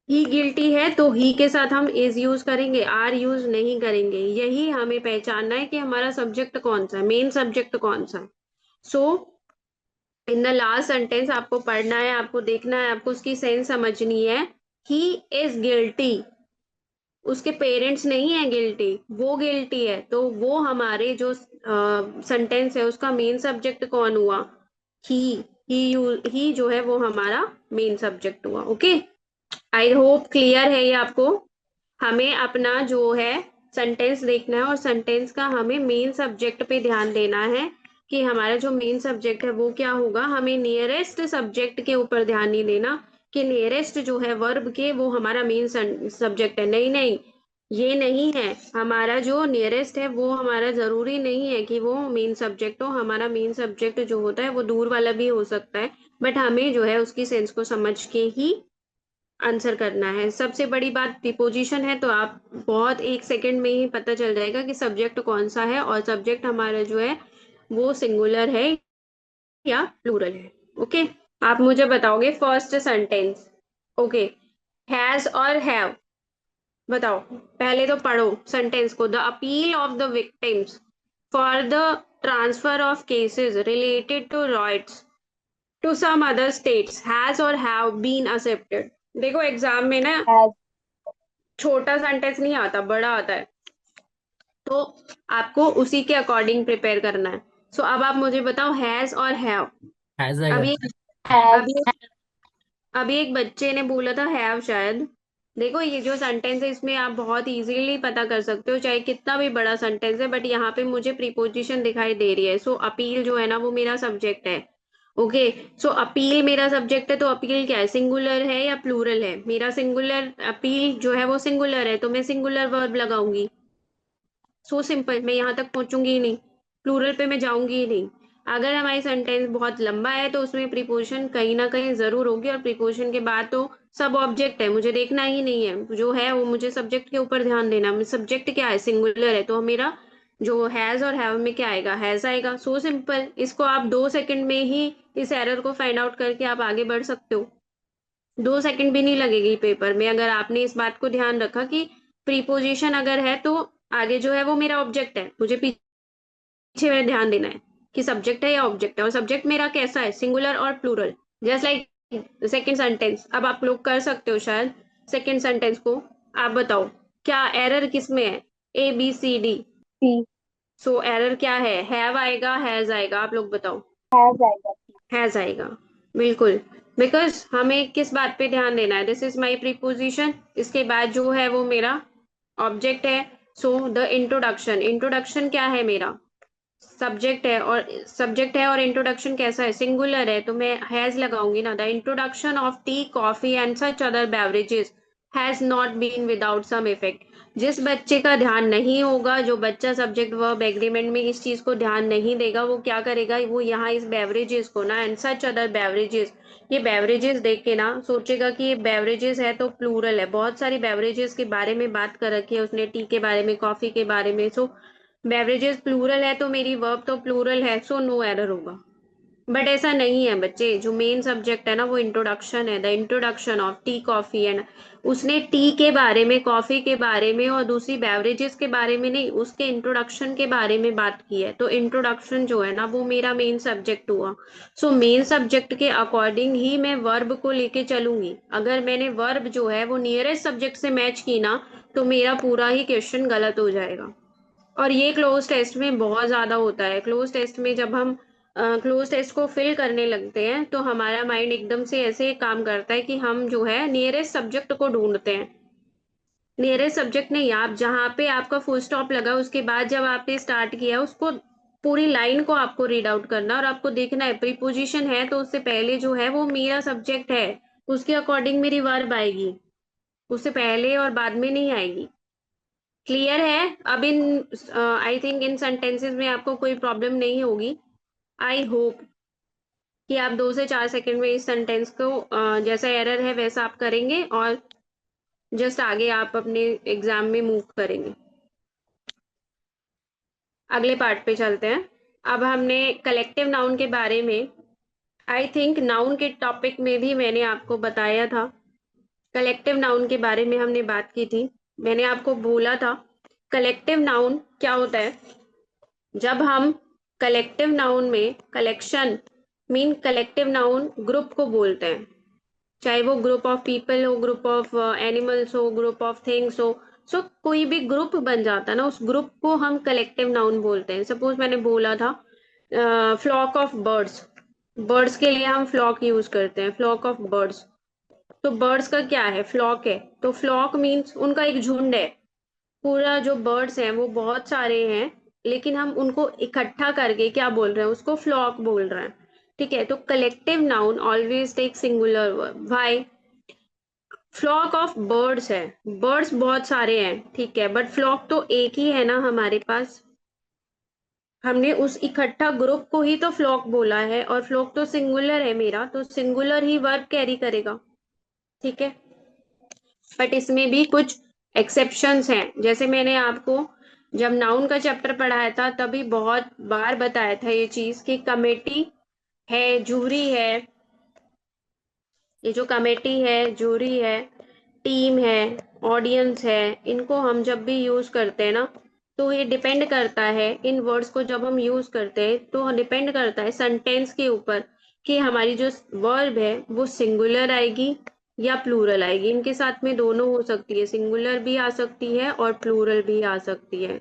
ही गिल्टी है तो ही के साथ हम इज यूज करेंगे, आर यूज नहीं करेंगे। यही हमें पहचानना है कि हमारा सब्जेक्ट कौन सा है, मेन सब्जेक्ट कौन सा है। सो इन द लास्ट सेंटेंस आपको पढ़ना है, आपको देखना है, आपको उसकी सेंस समझनी है। ही इज गिल्टी, उसके पेरेंट्स नहीं है गिल्टी, वो गिल्टी है। तो वो हमारे जो सेंटेंस है उसका मेन सब्जेक्ट कौन हुआ, ही। ही जो है वो हमारा मेन सब्जेक्ट हुआ। ओके, आई होप क्लियर है ये आपको। हमें अपना जो है सेंटेंस देखना है और सेंटेंस का हमें मेन सब्जेक्ट पे ध्यान देना है कि हमारा जो मेन सब्जेक्ट है वो क्या होगा। हमें नियरेस्ट सब्जेक्ट के ऊपर ध्यान नहीं देना कि नियरेस्ट जो है वर्ब के वो हमारा मेन सब्जेक्ट है। नहीं नहीं, ये नहीं है। हमारा जो नियरेस्ट है वो हमारा जरूरी नहीं है कि वो मेन सब्जेक्ट हो। हमारा मेन सब्जेक्ट जो होता है वो दूर वाला भी हो सकता है, बट हमें जो है उसकी सेंस को समझ के ही आंसर करना है। सबसे बड़ी बात प्रीपोजिशन है, तो आप बहुत 1 सेकंड में ही पता चल जाएगा कि सब्जेक्ट कौन सा है और सब्जेक्ट हमारा जो है वो सिंगुलर है या प्लूरल है। ओके, आप मुझे बताओगे फर्स्ट सेंटेंस। ओके, हैज और हैव, बताओ। पहले तो पढ़ो सेंटेंस को। The appeal of the victims for the transfer of cases related to rights to some other states has और हैव बीन एक्सेप्टेड। देखो एग्जाम में ना has, छोटा सेंटेंस नहीं आता, बड़ा आता है, तो आपको उसी के अकॉर्डिंग प्रिपेयर करना है। सो अब आप मुझे बताओ हैज और हैव। हैज आएगा। अभी has, अभी अभी एक बच्चे ने बोला था हैव शायद। देखो ये जो सेंटेंस है इसमें आप बहुत इजीली पता कर सकते हो चाहे कितना भी बड़ा सेंटेंस है, बट यहाँ पे मुझे प्रीपोजिशन दिखाई दे रही है। सो अपील जो है ना वो मेरा सब्जेक्ट है। ओके, सो अपील मेरा सब्जेक्ट है, तो अपील क्या है, सिंगुलर है या प्लूरल है? मेरा सिंगुलर अपील जो है वो सिंगुलर है, तो मैं सिंगुलर वर्ब लगाऊंगी। सो सिंपल, मैं यहाँ तक पहुंचूंगी ही नहीं, प्लूरल पे मैं जाऊंगी ही नहीं। अगर हमारी सेंटेंस बहुत लंबा है तो उसमें प्रीपोजिशन कहीं ना कहीं जरूर होगी, और प्रीपोजिशन के बाद तो सब ऑब्जेक्ट है, मुझे देखना ही नहीं है जो है वो, मुझे सब्जेक्ट के ऊपर ध्यान देना। सब्जेक्ट क्या है, सिंगुलर है, तो मेरा जो हैज और हैव में क्या आएगा, हैज आएगा। सो सिंपल, इसको आप 2 सेकंड में ही इस एरर को फाइंड आउट करके आप आगे बढ़ सकते हो। 2 सेकंड भी नहीं लगेगी पेपर में, अगर आपने इस बात को ध्यान रखा कि प्रीपोजिशन अगर है तो आगे जो है वो मेरा ऑब्जेक्ट है, मुझे पीछे में ध्यान देना है कि सब्जेक्ट है या ऑब्जेक्ट है, और सब्जेक्ट मेरा कैसा है, सिंगुलर और plural. Just like second sentence, अब आप लोग कर सकते हो शायद सेकेंड सेंटेंस को। आप बताओ क्या एरर किस में है, ABCD। C, सो एरर क्या है, हैव आएगा हैज आएगा, आप लोग बताओ। has आएगा C, हैज आएगा, बिल्कुल। बिकॉज हमें किस बात पे ध्यान देना है, दिस इज माई प्रीपोजिशन, इसके बाद जो है वो मेरा ऑब्जेक्ट है। सो द इंट्रोडक्शन, इंट्रोडक्शन क्या है, मेरा सब्जेक्ट है और इंट्रोडक्शन कैसा है, सिंगुलर है, तो मैं हैज लगाऊंगी ना। The introduction of tea coffee and such other beverages has not been without some effect. जिस बच्चे का ध्यान नहीं होगा, जो बच्चा सब्जेक्ट वर्ब एग्रीमेंट में इस चीज को ध्यान नहीं देगा, वो क्या करेगा, वो यहाँ इस बेवरेजेस को ना, एंड सच अदर बेवरेजेस, ये बेवरेजेस देख के ना सोचेगा कि ये बेवरेजेस है तो प्लूरल है। बहुत सारी बेवरेजेस के बारे में बात कर रखी है उसने, टी के बारे में, कॉफी के बारे में। सो बेवरेजेस प्लूरल है तो मेरी वर्ब तो प्लूरल है, सो नो एरर होगा। बट ऐसा नहीं है बच्चे, जो मेन सब्जेक्ट है ना वो इंट्रोडक्शन है, the introduction of tea coffee and, उसने टी के बारे में, कॉफी के बारे में और दूसरी बेवरेजेस के बारे में नहीं, उसके इंट्रोडक्शन के बारे में बात की है, तो इंट्रोडक्शन जो है ना वो मेरा मेन सब्जेक्ट हुआ। सो मेन सब्जेक्ट के अकॉर्डिंग ही मैं वर्ब को लेके चलूंगी। अगर मैंने वर्ब जो है वो नियरेस्ट सब्जेक्ट से मैच की ना, तो मेरा पूरा ही क्वेश्चन गलत हो जाएगा। और ये क्लोज टेस्ट में बहुत ज्यादा होता है। क्लोज टेस्ट में जब हम क्लोज टेस्ट को फिल करने लगते हैं तो हमारा माइंड एकदम से ऐसे काम करता है कि हम जो है नियरेस्ट सब्जेक्ट को ढूंढते हैं। नियरेस्ट सब्जेक्ट नहीं, आप जहाँ पे आपका फुल स्टॉप लगा उसके बाद जब आपने स्टार्ट किया उसको, पूरी लाइन को आपको रीड आउट करना, और आपको देखना है प्रीपोजिशन है तो उससे पहले जो है वो मेरा सब्जेक्ट है, उसके अकॉर्डिंग मेरी वर्ब आएगी, उससे पहले और बाद में नहीं आएगी। क्लियर है? अब इन आई थिंक इन सेंटेंसेस में आपको कोई प्रॉब्लम नहीं होगी। आई होप कि आप 2 से 4 सेकंड में इस सेंटेंस को जैसा एरर है वैसा आप करेंगे और जस्ट आगे आप अपने एग्जाम में मूव करेंगे। अगले पार्ट पे चलते हैं। अब हमने कलेक्टिव नाउन के बारे में, आई थिंक नाउन के टॉपिक में भी मैंने आपको बताया था, कलेक्टिव नाउन के बारे में हमने बात की थी। मैंने आपको बोला था कलेक्टिव नाउन क्या होता है। जब हम कलेक्टिव नाउन में, collection mean collective noun group को बोलते हैं, चाहे वो ग्रुप ऑफ पीपल हो, ग्रुप ऑफ एनिमल्स हो, ग्रुप ऑफ थिंग्स हो। सो कोई भी ग्रुप बन जाता है ना, उस ग्रुप को हम कलेक्टिव नाउन बोलते हैं। सपोज मैंने बोला था फ्लॉक ऑफ बर्ड्स, बर्ड्स के लिए हम फ्लॉक यूज करते हैं, फ्लॉक ऑफ बर्ड्स। तो बर्ड्स का क्या है, फ्लॉक है, तो फ्लॉक मीन्स उनका एक झुंड है। पूरा जो बर्ड्स हैं वो बहुत सारे हैं, लेकिन हम उनको इकट्ठा करके क्या बोल रहे हैं, उसको फ्लॉक बोल रहे हैं। ठीक है, तो collective noun always take singular verb. Why? Flock of birds है, बर्ड्स बहुत सारे हैं, ठीक है, बट फ्लॉक तो एक ही है ना हमारे पास। हमने उस इकट्ठा ग्रुप को ही तो फ्लॉक बोला है, और फ्लॉक तो सिंगुलर है मेरा, तो सिंगुलर ही वर्ब कैरी करेगा। ठीक है, बट इसमें भी कुछ एक्सेप्शंस हैं, जैसे मैंने आपको जब नाउन का चैप्टर पढ़ाया था तभी बहुत बार बताया था ये चीज कि कमेटी है, जूरी है, ये जो कमेटी है, जूरी है, टीम है, ऑडियंस है, इनको हम जब भी यूज करते हैं ना, तो ये डिपेंड करता है, इन वर्ड्स को जब हम यूज करते हैं तो डिपेंड करता है सेंटेंस के ऊपर कि हमारी जो वर्ब है वो सिंगुलर आएगी या प्लूरल आएगी। इनके साथ में दोनों हो सकती है, सिंगुलर भी आ सकती है और प्लूरल भी आ सकती है।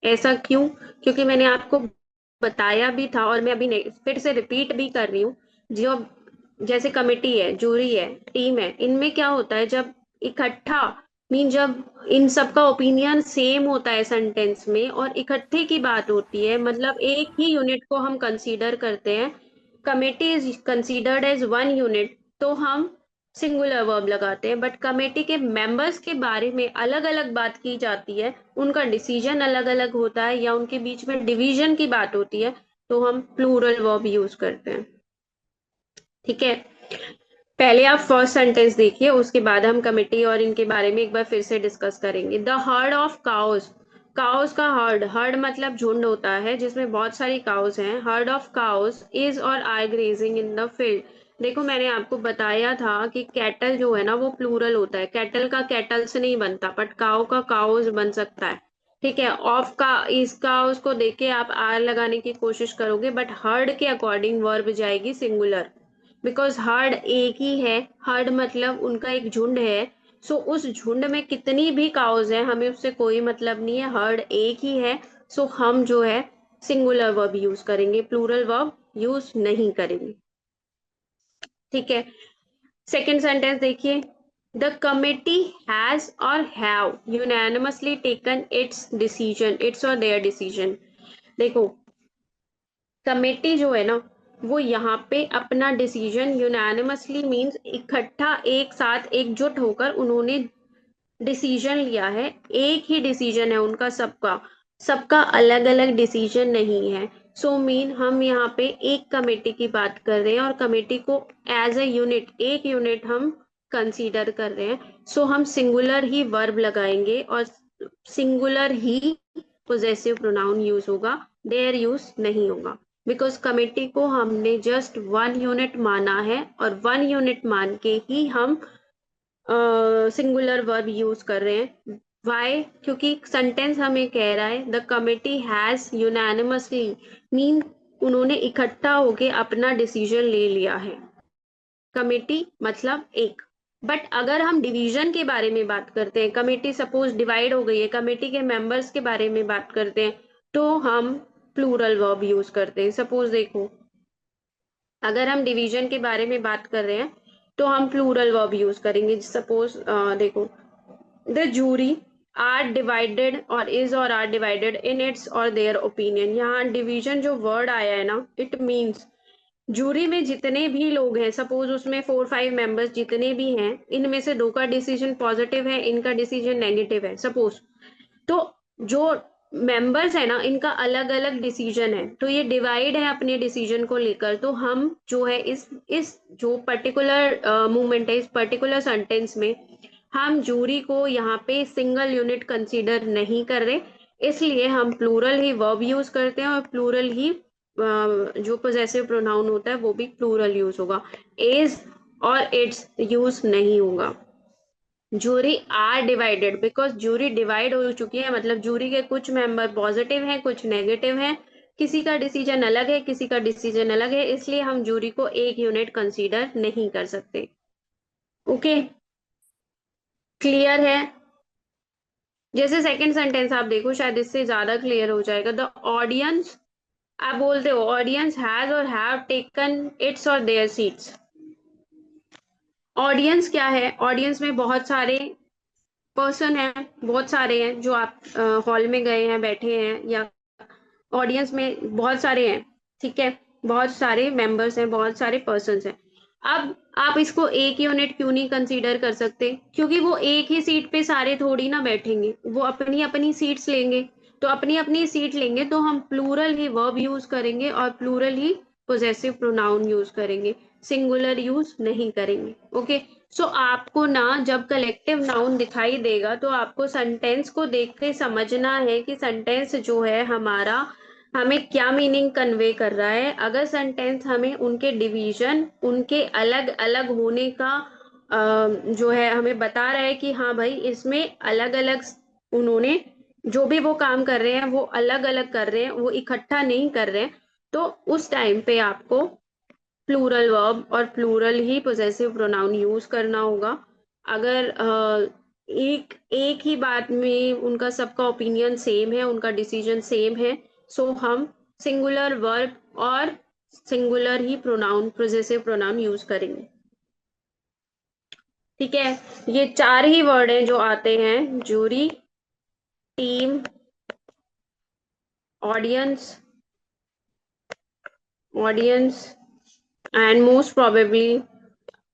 ऐसा क्यों? क्योंकि मैंने आपको बताया भी था, और मैं अभी फिर से रिपीट भी कर रही हूँ। जो जैसे कमेटी है, जूरी है, टीम है, इनमें क्या होता है जब इकट्ठा, मीन जब इन सबका ओपिनियन सेम होता है सेंटेंस में, और इकट्ठे की बात होती है, मतलब एक ही यूनिट को हम कंसीडर करते हैं, committee is considered as one unit, तो हम सिंगुलर वर्ब लगाते हैं। बट कमेटी के मेंबर्स के बारे में अलग अलग बात की जाती है, उनका डिसीजन अलग अलग होता है, या उनके बीच में डिवीजन की बात होती है, तो हम प्लूरल वर्ब यूज करते हैं। ठीक है, पहले आप फर्स्ट सेंटेंस देखिए, उसके बाद हम कमेटी और इनके बारे में एक बार फिर से डिस्कस करेंगे। The herd of cows, cows का हर्ड, हर्ड मतलब झुंड होता है जिसमें बहुत सारी काउस हैं। हर्ड ऑफ काउस इज और are grazing in the field. देखो मैंने आपको बताया था कि कैटल जो है ना वो प्लूरल होता है, कैटल का कैटल से नहीं बनता, बट काउ का काउस बन सकता है। ठीक है, ऑफ का, इसका उसको देख के आप आर लगाने की कोशिश करोगे, बट हर्ड के अकॉर्डिंग वर्ब जाएगी सिंगुलर, बिकॉज हर्ड एक ही है, हर्ड मतलब उनका एक झुंड है। सो उस झुंड में कितनी भी काउज है हमें उससे कोई मतलब नहीं है, हर्ड एक ही है। सो हम जो है सिंगुलर वर्ब यूज करेंगे, प्लूरल वर्ब यूज नहीं करेंगे। ठीक है, सेकेंड सेंटेंस देखिए। द कमिटी हैज और have unanimously taken it's decision, it's और देयर डिसीजन। देखो कमेटी जो है ना वो यहाँ पे अपना डिसीजन यूनानिमसली मीन्स इकट्ठा एक साथ एकजुट होकर उन्होंने डिसीजन लिया है। एक ही डिसीजन है उनका सबका, सबका अलग अलग डिसीजन नहीं है। सो मीन हम यहाँ पे एक कमेटी की बात कर रहे हैं, और कमेटी को एज अ यूनिट, एक यूनिट हम कंसीडर कर रहे हैं। सो हम सिंगुलर ही वर्ब लगाएंगे, और सिंगुलर ही पोजेसिव प्रोनाउन यूज होगा, देयर यूज नहीं होगा, बिकॉज कमेटी को हमने जस्ट वन यूनिट माना है, और वन यूनिट मान के ही हम सिंगुलर वर्ब यूज कर रहे हैं। वाई? क्योंकि सेंटेंस हमें कह रहा है the committee has unanimously, mean उन्होंने इकट्ठा होके अपना डिसीजन ले लिया है। कमेटी मतलब एक। बट अगर हम डिवीजन के बारे में बात करते हैं, कमेटी सपोज डिवाइड हो गई है, कमेटी के मेंबर्स के बारे में बात करते हैं, तो हम प्लूरल वर्ब यूज करते हैं। सपोज देखो, अगर हम डिवीजन के बारे में बात कर रहे हैं तो हम प्लूरल वर्ब यूज करेंगे। सपोज देखो, द जूरी आर डिवाइडेड, और इज और आर डिवाइडेड इन इट्स और देयर ओपिनियन। यहाँ डिवीजन जो वर्ड आया है ना, इट मीन्स जूरी में जितने भी लोग हैं, सपोज उसमें 4-5 मेंबर्स जितने भी हैं, इनमें से दो का डिसीजन पॉजिटिव है, इनका डिसीजन नेगेटिव है सपोज, तो जो मेंबर्स है ना इनका अलग अलग डिसीजन है, तो ये डिवाइड है अपने डिसीजन को लेकर। तो हम जो है इस जो पर्टिकुलर मूवमेंट है, इस पर्टिकुलर सेंटेंस में हम जूरी को यहाँ पे सिंगल यूनिट कंसीडर नहीं कर रहे, इसलिए हम प्लूरल ही वर्ब यूज करते हैं, और प्लूरल ही जो पोजेसिव प्रोनाउन होता है वो भी प्लूरल यूज होगा, इज और इट्स यूज नहीं होगा। Jury are divided, because jury divide हो चुकी है, मतलब जूरी के कुछ मेंबर पॉजिटिव हैं, कुछ नेगेटिव हैं, किसी का डिसीजन अलग है, किसी का डिसीजन अलग है, इसलिए हम जूरी को एक यूनिट कंसीडर नहीं कर सकते। ओके, क्लियर है? जैसे सेकंड सेंटेंस आप देखो, शायद इससे ज्यादा क्लियर हो जाएगा। द ऑडियंस, आप बोलते हो ऑडियंस हैज और हैव टेकन इट्स और देयर सीट्स। ऑडियंस क्या है? ऑडियंस में बहुत सारे पर्सन है, बहुत सारे हैं जो आप हॉल में गए हैं, बैठे हैं, या ऑडियंस में बहुत सारे हैं, ठीक है, बहुत सारे मेंबर्स हैं, बहुत सारे पर्सन्स हैं। अब आप इसको एक यूनिट क्यों नहीं कंसीडर कर सकते? क्योंकि वो एक ही सीट पे सारे थोड़ी ना बैठेंगे, वो अपनी अपनी सीट्स लेंगे। तो अपनी अपनी सीट लेंगे तो हम प्लूरल ही वर्ब यूज करेंगे और प्लूरल ही पोजेसिव प्रोनाउन यूज करेंगे, सिंगुलर यूज नहीं करेंगे। ओके, सो आपको ना जब कलेक्टिव नाउन दिखाई देगा तो आपको सेंटेंस को देख के समझना है कि सेंटेंस जो है हमारा हमें क्या मीनिंग कन्वे कर रहा है। अगर सेंटेंस हमें उनके डिवीजन, उनके अलग अलग होने का जो है हमें बता रहा है कि हाँ भाई इसमें अलग अलग उन्होंने जो भी वो काम कर रहे हैं वो अलग अलग कर रहे हैं, वो इकट्ठा नहीं कर रहे हैं, तो उस टाइम पे आपको प्लूरल वर्ब और प्लूरल ही पोजेसिव प्रोनाउन यूज करना होगा। अगर एक एक ही बात में उनका सबका ओपिनियन सेम है, उनका डिसीजन सेम है, सो हम सिंगुलर वर्ब और सिंगुलर ही प्रोनाउन, पोजेसिव प्रोनाउन यूज करेंगे। ठीक है, ये चार ही वर्ड हैं जो आते हैं, jury, team, audience, audience and most probably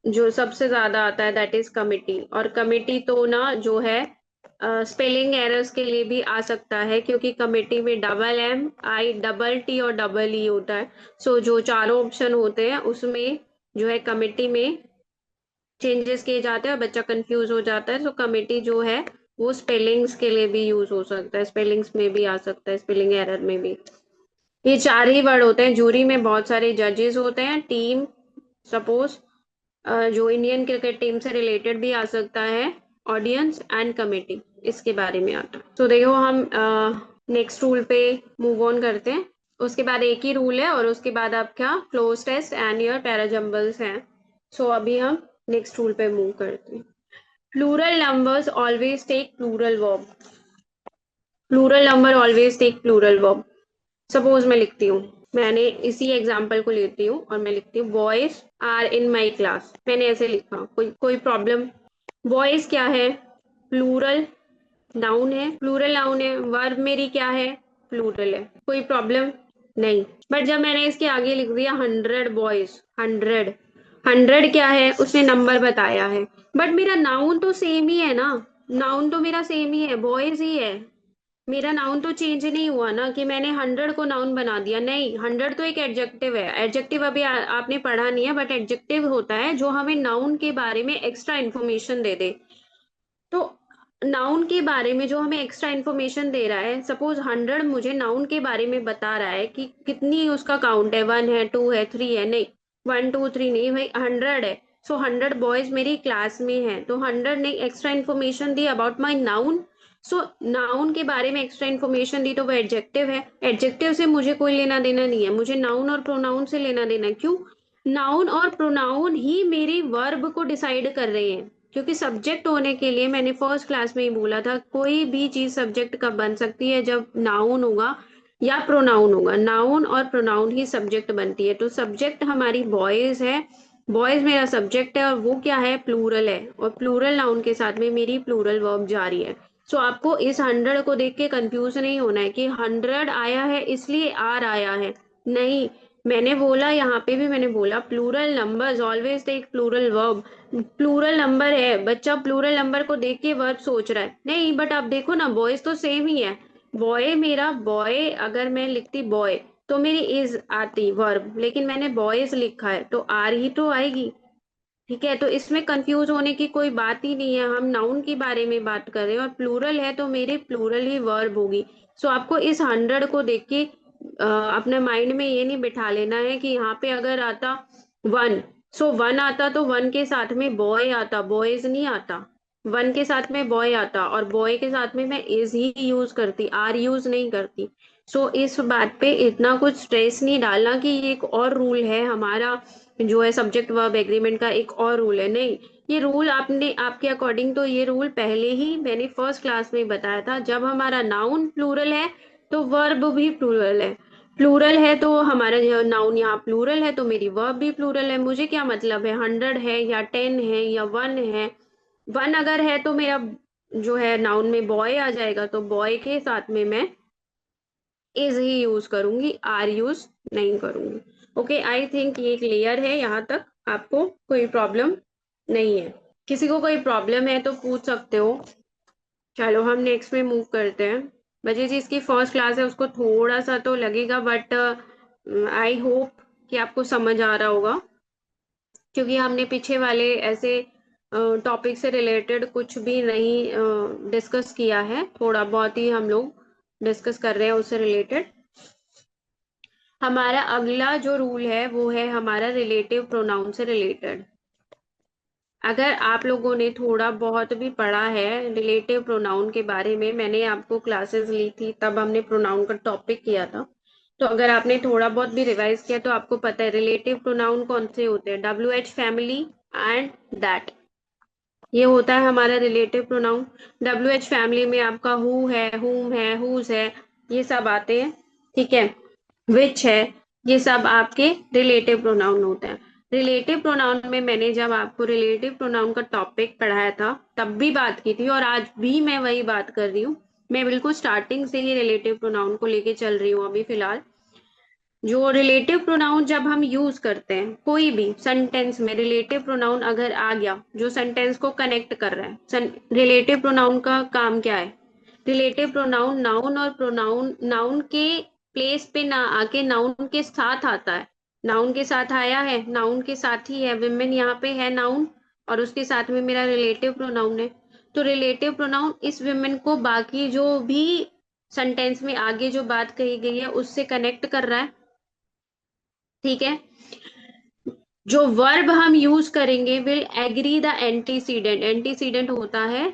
जो सबसे ज्यादा आता है दैट इज कमिटी। और कमिटी तो ना जो है स्पेलिंग एरर्स के लिए भी आ सकता है, क्योंकि कमिटी में double M I double T और डबल ई होता है। सो जो चारों ऑप्शन होते हैं उसमें जो है कमिटी में चेंजेस किए जाते हैं और बच्चा कंफ्यूज हो जाता है। सो कमिटी जो है वो स्पेलिंग्स के लिए भी यूज हो सकता है, स्पेलिंग्स में भी आ सकता है, स्पेलिंग एरर में भी। ये चार ही वर्ड होते हैं। जूरी में बहुत सारे जजेस होते हैं। टीम सपोज जो इंडियन क्रिकेट टीम से रिलेटेड भी आ सकता है। ऑडियंस एंड कमेटी इसके बारे में आता है। तो देखो हम नेक्स्ट रूल पे मूव ऑन करते हैं। उसके बाद एक ही रूल है और उसके बाद आपका cloze test and your parajumbles हैं। सो अभी हम नेक्स्ट रूल पे मूव करते हैं। Plural numbers always take plural verb. Plural number always take plural verb. Suppose मैं लिखती हूँ, मैंने इसी एग्जाम्पल को लेती हूँ और मैं लिखती हूँ boys are in my class. मैंने ऐसे लिखा, कोई कोई प्रॉब्लम? बॉयज क्या है? प्लूरल नाउन है, प्लूरल नाउन है। वर्ब मेरी क्या है? प्लूरल है। कोई प्रॉब्लम? नहीं। बट जब मैंने इसके आगे लिख दिया 100 बॉयज, 100, 100 क्या है? उसने नंबर बताया है, बट मेरा नाउन तो सेम ही है ना, नाउन तो मेरा सेम ही है, बॉयज ही है। मेरा नाउन तो चेंज नहीं हुआ ना कि मैंने 100 को नाउन बना दिया। नहीं, 100 तो एक एडजेक्टिव है। एडजेक्टिव अभी आपने पढ़ा नहीं है, बट एडजेक्टिव होता है जो हमें नाउन के बारे में एक्स्ट्रा इन्फॉर्मेशन दे दे। तो नाउन के बारे में जो हमें एक्स्ट्रा इन्फॉर्मेशन दे रहा है, सपोज 100 मुझे नाउन के बारे में बता रहा है कि कितनी उसका काउंट है, 1 है, 2 है, 3 है। नहीं, 1 2 3 नहीं भाई, 100 है। सो 100 बॉयज मेरी क्लास में है, तो 100 ने extra information the about my noun. So noun के बारे में एक्स्ट्रा इन्फॉर्मेशन दी तो वो एडजेक्टिव है। एडजेक्टिव से मुझे कोई लेना देना नहीं है, मुझे नाउन और प्रोनाउन से लेना देना है। क्यों? नाउन और प्रोनाउन ही मेरी वर्ब को डिसाइड कर रहे हैं। क्योंकि सब्जेक्ट होने के लिए मैंने फर्स्ट क्लास में ही बोला था, कोई भी चीज सब्जेक्ट कब बन सकती है? जब नाउन होगा या प्रोनाउन होगा। नाउन और प्रोनाउन ही सब्जेक्ट बनती है। तो सब्जेक्ट हमारी बॉयज है, बॉयज मेरा सब्जेक्ट है और वो क्या है? प्लूरल है। और प्लूरल नाउन के साथ में मेरी प्लूरल वर्ब जा रही है। सो आपको इस 100 को देख के कंफ्यूज नहीं होना है कि 100 आया है इसलिए आर आया है। नहीं, मैंने बोला, यहाँ पे भी मैंने बोला plural numbers always take plural verb. Plural number है, बच्चा प्लूरल नंबर को देख के वर्ब सोच रहा है। नहीं, बट आप देखो ना, बॉयज तो सेम ही है। बॉय मेरा बॉय, अगर मैं लिखती बॉय तो मेरी इज आती वर्ब, लेकिन मैंने बॉयज लिखा है तो आर ही तो आएगी। ठीक है, तो इसमें कंफ्यूज होने की कोई बात ही नहीं है। हम नाउन के बारे में बात कर रहे हैं और प्लूरल है तो मेरे प्लूरल ही वर्ब होगी। सो आपको इस 100 को देख के अपने माइंड में ये नहीं बिठा लेना है कि यहाँ पे अगर आता 1, सो 1 आता तो 1 के साथ में बॉय आता, बॉयज नहीं आता। 1 के साथ में बॉय आता और बॉय के साथ में मैं इज ही यूज करती, आर यूज नहीं करती। सो इस बात पे इतना कुछ स्ट्रेस नहीं डालना कि ये एक और रूल है हमारा जो है सब्जेक्ट वर्ब एग्रीमेंट का, एक और रूल है। नहीं, ये रूल आपने आपके अकॉर्डिंग तो ये रूल पहले ही मैंने फर्स्ट क्लास में बताया था। जब हमारा नाउन प्लूरल है तो वर्ब भी प्लूरल है। प्लूरल है तो हमारा नाउन यहाँ प्लूरल है तो मेरी वर्ब भी प्लूरल है। मुझे क्या मतलब है 100 है या 10 है या 1 है? 1 अगर है तो मेरा जो है नाउन में बॉय आ जाएगा, तो बॉय के साथ में मैं इज ही यूज करूंगी, आर यूज नहीं करूंगी। ओके, आई थिंक ये क्लियर है, यहाँ तक आपको कोई प्रॉब्लम नहीं है? किसी को कोई प्रॉब्लम है तो पूछ सकते हो। चलो हम नेक्स्ट में मूव करते हैं। बच्चे जी, इसकी फर्स्ट क्लास है, उसको थोड़ा सा तो लगेगा, बट आई होप कि आपको समझ आ रहा होगा, क्योंकि हमने पीछे वाले ऐसे टॉपिक से रिलेटेड कुछ भी नहीं डिस्कस किया है, थोड़ा बहुत ही हम लोग डिस्कस कर रहे हैं उससे रिलेटेड। हमारा अगला जो रूल है वो है हमारा रिलेटिव प्रोनाउन से रिलेटेड। अगर आप लोगों ने थोड़ा बहुत भी पढ़ा है रिलेटिव प्रोनाउन के बारे में, मैंने आपको क्लासेस ली थी तब हमने प्रोनाउन का टॉपिक किया था, तो अगर आपने थोड़ा बहुत भी रिवाइज किया तो आपको पता है रिलेटिव प्रोनाउन कौन से होते हैं। W H family and that, ये होता है हमारा relative pronoun. W H family में आपका हु है, हुम है, हुज है, ये सब आते हैं। ठीक है, विच है, ये सब आपके रिलेटिव प्रोनाउन होते हैं। रिलेटिव प्रोनाउन में मैंने जब आपको रिलेटिव प्रोनाउन का टॉपिक पढ़ाया था तब भी बात की थी, और आज भी मैं वही बात कर रही हूँ। मैं बिल्कुल स्टार्टिंग से ही रिलेटिव प्रोनाउन को लेके चल रही हूँ अभी फिलहाल। जो रिलेटिव प्रोनाउन जब हम यूज करते हैं कोई भी सेंटेंस में, रिलेटिव प्रोनाउन अगर आ गया जो सेंटेंस को कनेक्ट कर रहा है, रिलेटिव प्रोनाउन का काम क्या है? रिलेटिव प्रोनाउन नाउन और प्रोनाउन, नाउन के प्लेस पे ना आके नाउन के साथ आता है। नाउन के साथ आया है, नाउन के साथ ही है, विमेन यहाँ पे है नाउन, और उसके साथ में मेरा रिलेटिव प्रोनाउन है। तो रिलेटिव प्रोनाउन इस विमेन को बाकी जो भी सेंटेंस में आगे जो बात कही गई है उससे कनेक्ट कर रहा है। ठीक है, जो वर्ब हम यूज करेंगे will agree the antecedent. Antecedent होता है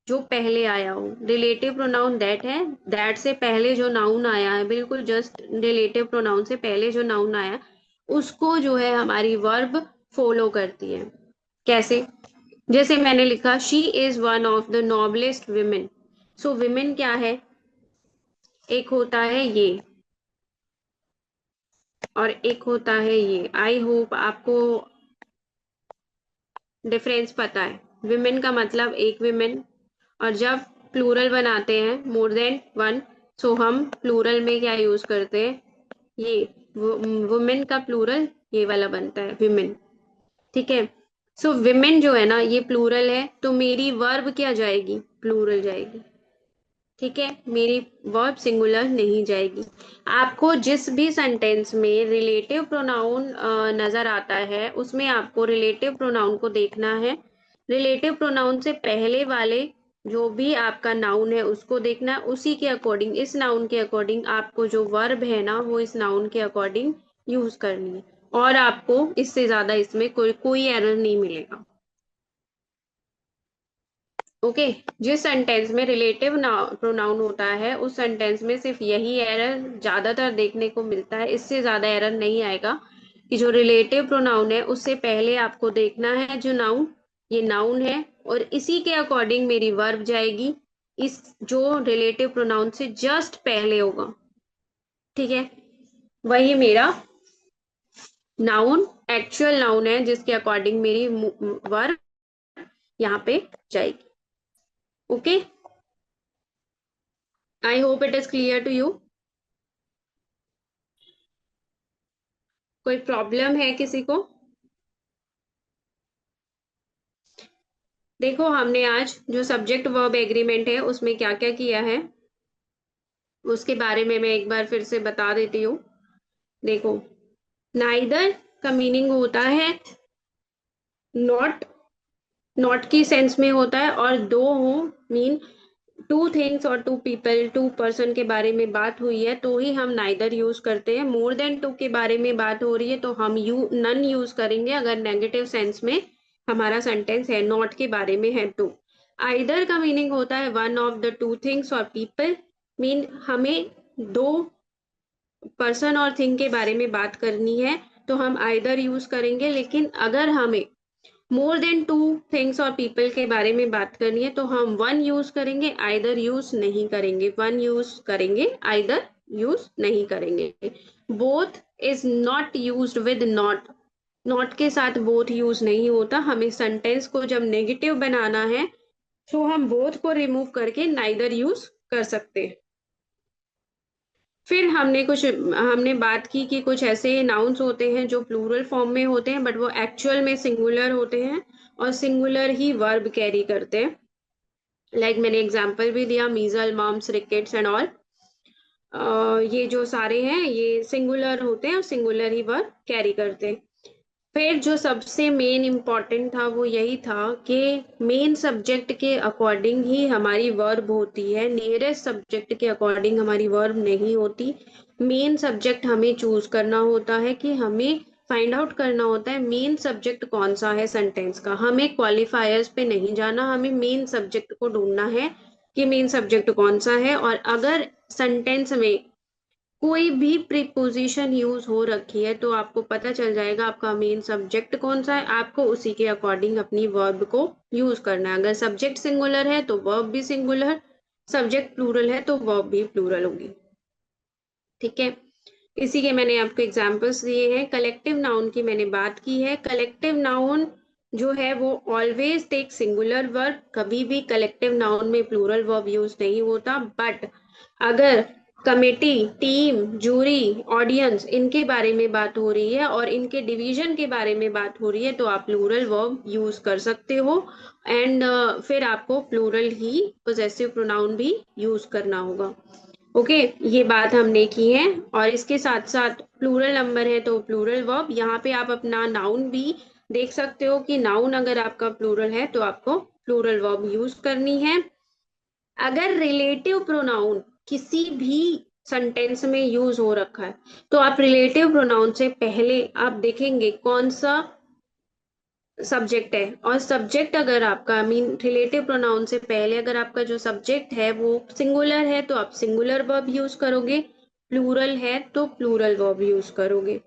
जो पहले आया हो, रिलेटिव प्रोनाउन दैट है, दैट से पहले जो नाउन आया है, बिल्कुल जस्ट रिलेटिव प्रोनाउन से पहले जो नाउन आया उसको जो है हमारी वर्ब फॉलो करती है। कैसे? जैसे मैंने लिखा she is one of the noblest women. So women क्या है? एक होता है ये और एक होता है ये। आई होप आपको डिफरेंस पता है। विमेन का मतलब एक विमेन, और जब प्लूरल बनाते हैं मोर देन वन, सो हम प्लूरल में क्या यूज करते हैं? ये वुमेन का प्लूरल ये वाला बनता है विमेन। ठीक है, सो विमेन जो है ना ये प्लूरल है, तो मेरी वर्ब क्या जाएगी? प्लूरल जाएगी। ठीक है, मेरी वर्ब सिंगुलर नहीं जाएगी। आपको जिस भी सेंटेंस में रिलेटिव प्रोनाउन नजर आता है उसमें आपको रिलेटिव प्रोनाउन को देखना है। रिलेटिव प्रोनाउन से पहले वाले जो भी आपका नाउन है उसको देखना है, उसी के अकॉर्डिंग, इस नाउन के अकॉर्डिंग आपको जो वर्ब है ना वो इस नाउन के अकॉर्डिंग यूज करनी है, और आपको इससे ज्यादा इसमें कोई कोई एरर नहीं मिलेगा। ओके, जिस सेंटेंस में रिलेटिव प्रोनाउन होता है उस सेंटेंस में सिर्फ यही एरर ज्यादातर देखने को मिलता है, इससे ज्यादा एरर नहीं आएगा। कि जो रिलेटिव प्रोनाउन है उससे पहले आपको देखना है जो नाउन, ये नाउन है, और इसी के अकॉर्डिंग मेरी वर्ब जाएगी इस जो रिलेटिव प्रोनाउन से जस्ट पहले होगा। ठीक है, वही मेरा नाउन, एक्चुअल नाउन है जिसके अकॉर्डिंग मेरी वर्ब यहाँ पे जाएगी। Okay, I hope it is clear to you. कोई प्रॉब्लम है किसी को? देखो हमने आज जो सब्जेक्ट वर्ब एग्रीमेंट है उसमें क्या क्या किया है उसके बारे में मैं एक बार फिर से बता देती हूँ। देखो, नाइदर का मीनिंग होता है नॉट, नॉट की सेंस में होता है, और दो हो मीन टू थिंग्स और टू पीपल, टू पर्सन के बारे में बात हुई है तो ही हम नाइदर यूज करते हैं। मोर देन टू के बारे में बात हो रही है तो हम नन यूज करेंगे अगर नेगेटिव सेंस में हमारा सेंटेंस है, नॉट के बारे में है तो। आइदर का मीनिंग होता है one of the two things और पीपल, मीन हमें दो पर्सन और थिंग के बारे में बात करनी है तो हम आइदर यूज करेंगे। लेकिन अगर हमें मोर देन टू थिंग्स और पीपल के बारे में बात करनी है तो हम वन यूज करेंगे, आइदर यूज नहीं करेंगे। वन यूज करेंगे, आइदर यूज नहीं करेंगे। Both is not used with not, not के साथ बोथ यूज नहीं होता। हमें सेंटेंस को जब नेगेटिव बनाना है सो हम बोथ को रिमूव करके नाइदर यूज कर सकते हैं। फिर हमने बात की कि कुछ ऐसे नाउन्स होते हैं जो प्लूरल फॉर्म में होते हैं बट वो एक्चुअल में सिंगुलर होते हैं और सिंगुलर ही वर्ब कैरी करते हैं। लाइक मैंने एग्जांपल भी दिया, मीजल, मम्स, रिकेट्स एंड ऑल। ये जो सारे हैं ये सिंगुलर होते हैं और सिंगुलर ही वर्ब कैरी करते हैं। फिर जो सबसे मेन इम्पोर्टेंट था वो यही था कि मेन सब्जेक्ट के अकॉर्डिंग ही हमारी वर्ब होती है, नियरेस्ट सब्जेक्ट के अकॉर्डिंग हमारी वर्ब नहीं होती। मेन सब्जेक्ट हमें चूज करना होता है कि हमें फाइंड आउट करना होता है मेन सब्जेक्ट कौन सा है सेंटेंस का। हमें क्वालिफायर्स पे नहीं जाना, हमें मेन सब्जेक्ट को ढूंढना है कि मेन सब्जेक्ट कौन सा है। और अगर सेंटेंस में कोई भी प्रीपोजिशन यूज हो रखी है तो आपको पता चल जाएगा आपका मेन सब्जेक्ट कौन सा है। आपको उसी के अकॉर्डिंग अपनी वर्ब को यूज करना है। अगर सब्जेक्ट सिंगुलर है तो वर्ब भी सिंगुलर, सब्जेक्ट प्लूरल है तो वर्ब भी प्लूरल होगी। ठीक है, इसी के मैंने आपको एग्जांपल्स दिए हैं। कलेक्टिव नाउन की मैंने बात की है। कलेक्टिव नाउन जो है वो ऑलवेज टेक सिंगुलर वर्ब, कभी भी कलेक्टिव नाउन में प्लूरल वर्ब यूज नहीं होता। बट अगर कमेटी, टीम, जूरी, ऑडियंस इनके बारे में बात हो रही है और इनके डिवीजन के बारे में बात हो रही है तो आप प्लूरल वर्ब यूज कर सकते हो। एंड फिर आपको प्लूरल ही पोजेसिव प्रोनाउन भी यूज करना होगा। ओके, ये बात हमने की है। और इसके साथ साथ प्लूरल नंबर है तो प्लूरल वर्ब, यहाँ पे आप अपना नाउन भी देख सकते हो कि नाउन अगर आपका प्लूरल है तो आपको प्लूरल वर्ब यूज करनी है। अगर रिलेटिव प्रोनाउन किसी भी सेंटेंस में यूज हो रखा है तो आप रिलेटिव प्रोनाउन से पहले आप देखेंगे कौन सा सब्जेक्ट है। और सब्जेक्ट अगर आपका मीन रिलेटिव प्रोनाउन से पहले अगर आपका जो सब्जेक्ट है वो सिंगुलर है तो आप सिंगुलर वर्ब यूज करोगे, प्लूरल है तो प्लूरल वर्ब यूज करोगे।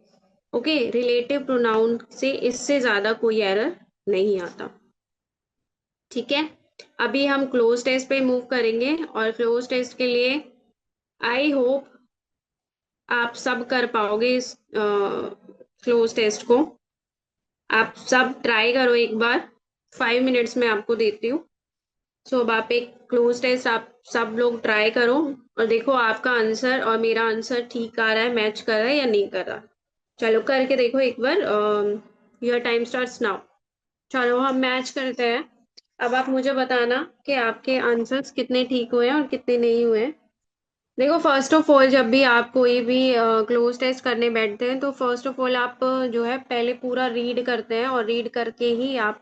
ओके, रिलेटिव प्रोनाउन से इससे ज्यादा कोई एरर नहीं आता। ठीक है, अभी हम क्लोज टेस्ट पे मूव करेंगे और क्लोज टेस्ट के लिए आई होप आप सब कर पाओगे इस क्लोज टेस्ट को। आप सब ट्राई करो एक बार, 5 मिनट्स में आपको देती हूँ। सो अब आप एक क्लोज टेस्ट आप सब लोग ट्राई करो और देखो आपका आंसर और मेरा आंसर ठीक आ रहा है, मैच कर रहा है या नहीं कर रहा। चलो करके देखो एक बार। Your time starts now. चलो हम मैच करते हैं। अब आप मुझे बताना कि आपके आंसर्स कितने ठीक हुए हैं और कितने नहीं हुए हैं। देखो फर्स्ट ऑफ ऑल जब भी आप कोई भी क्लोज टेस्ट करने बैठते हैं तो फर्स्ट ऑफ ऑल आप जो है पहले पूरा रीड करते हैं और रीड करके ही आप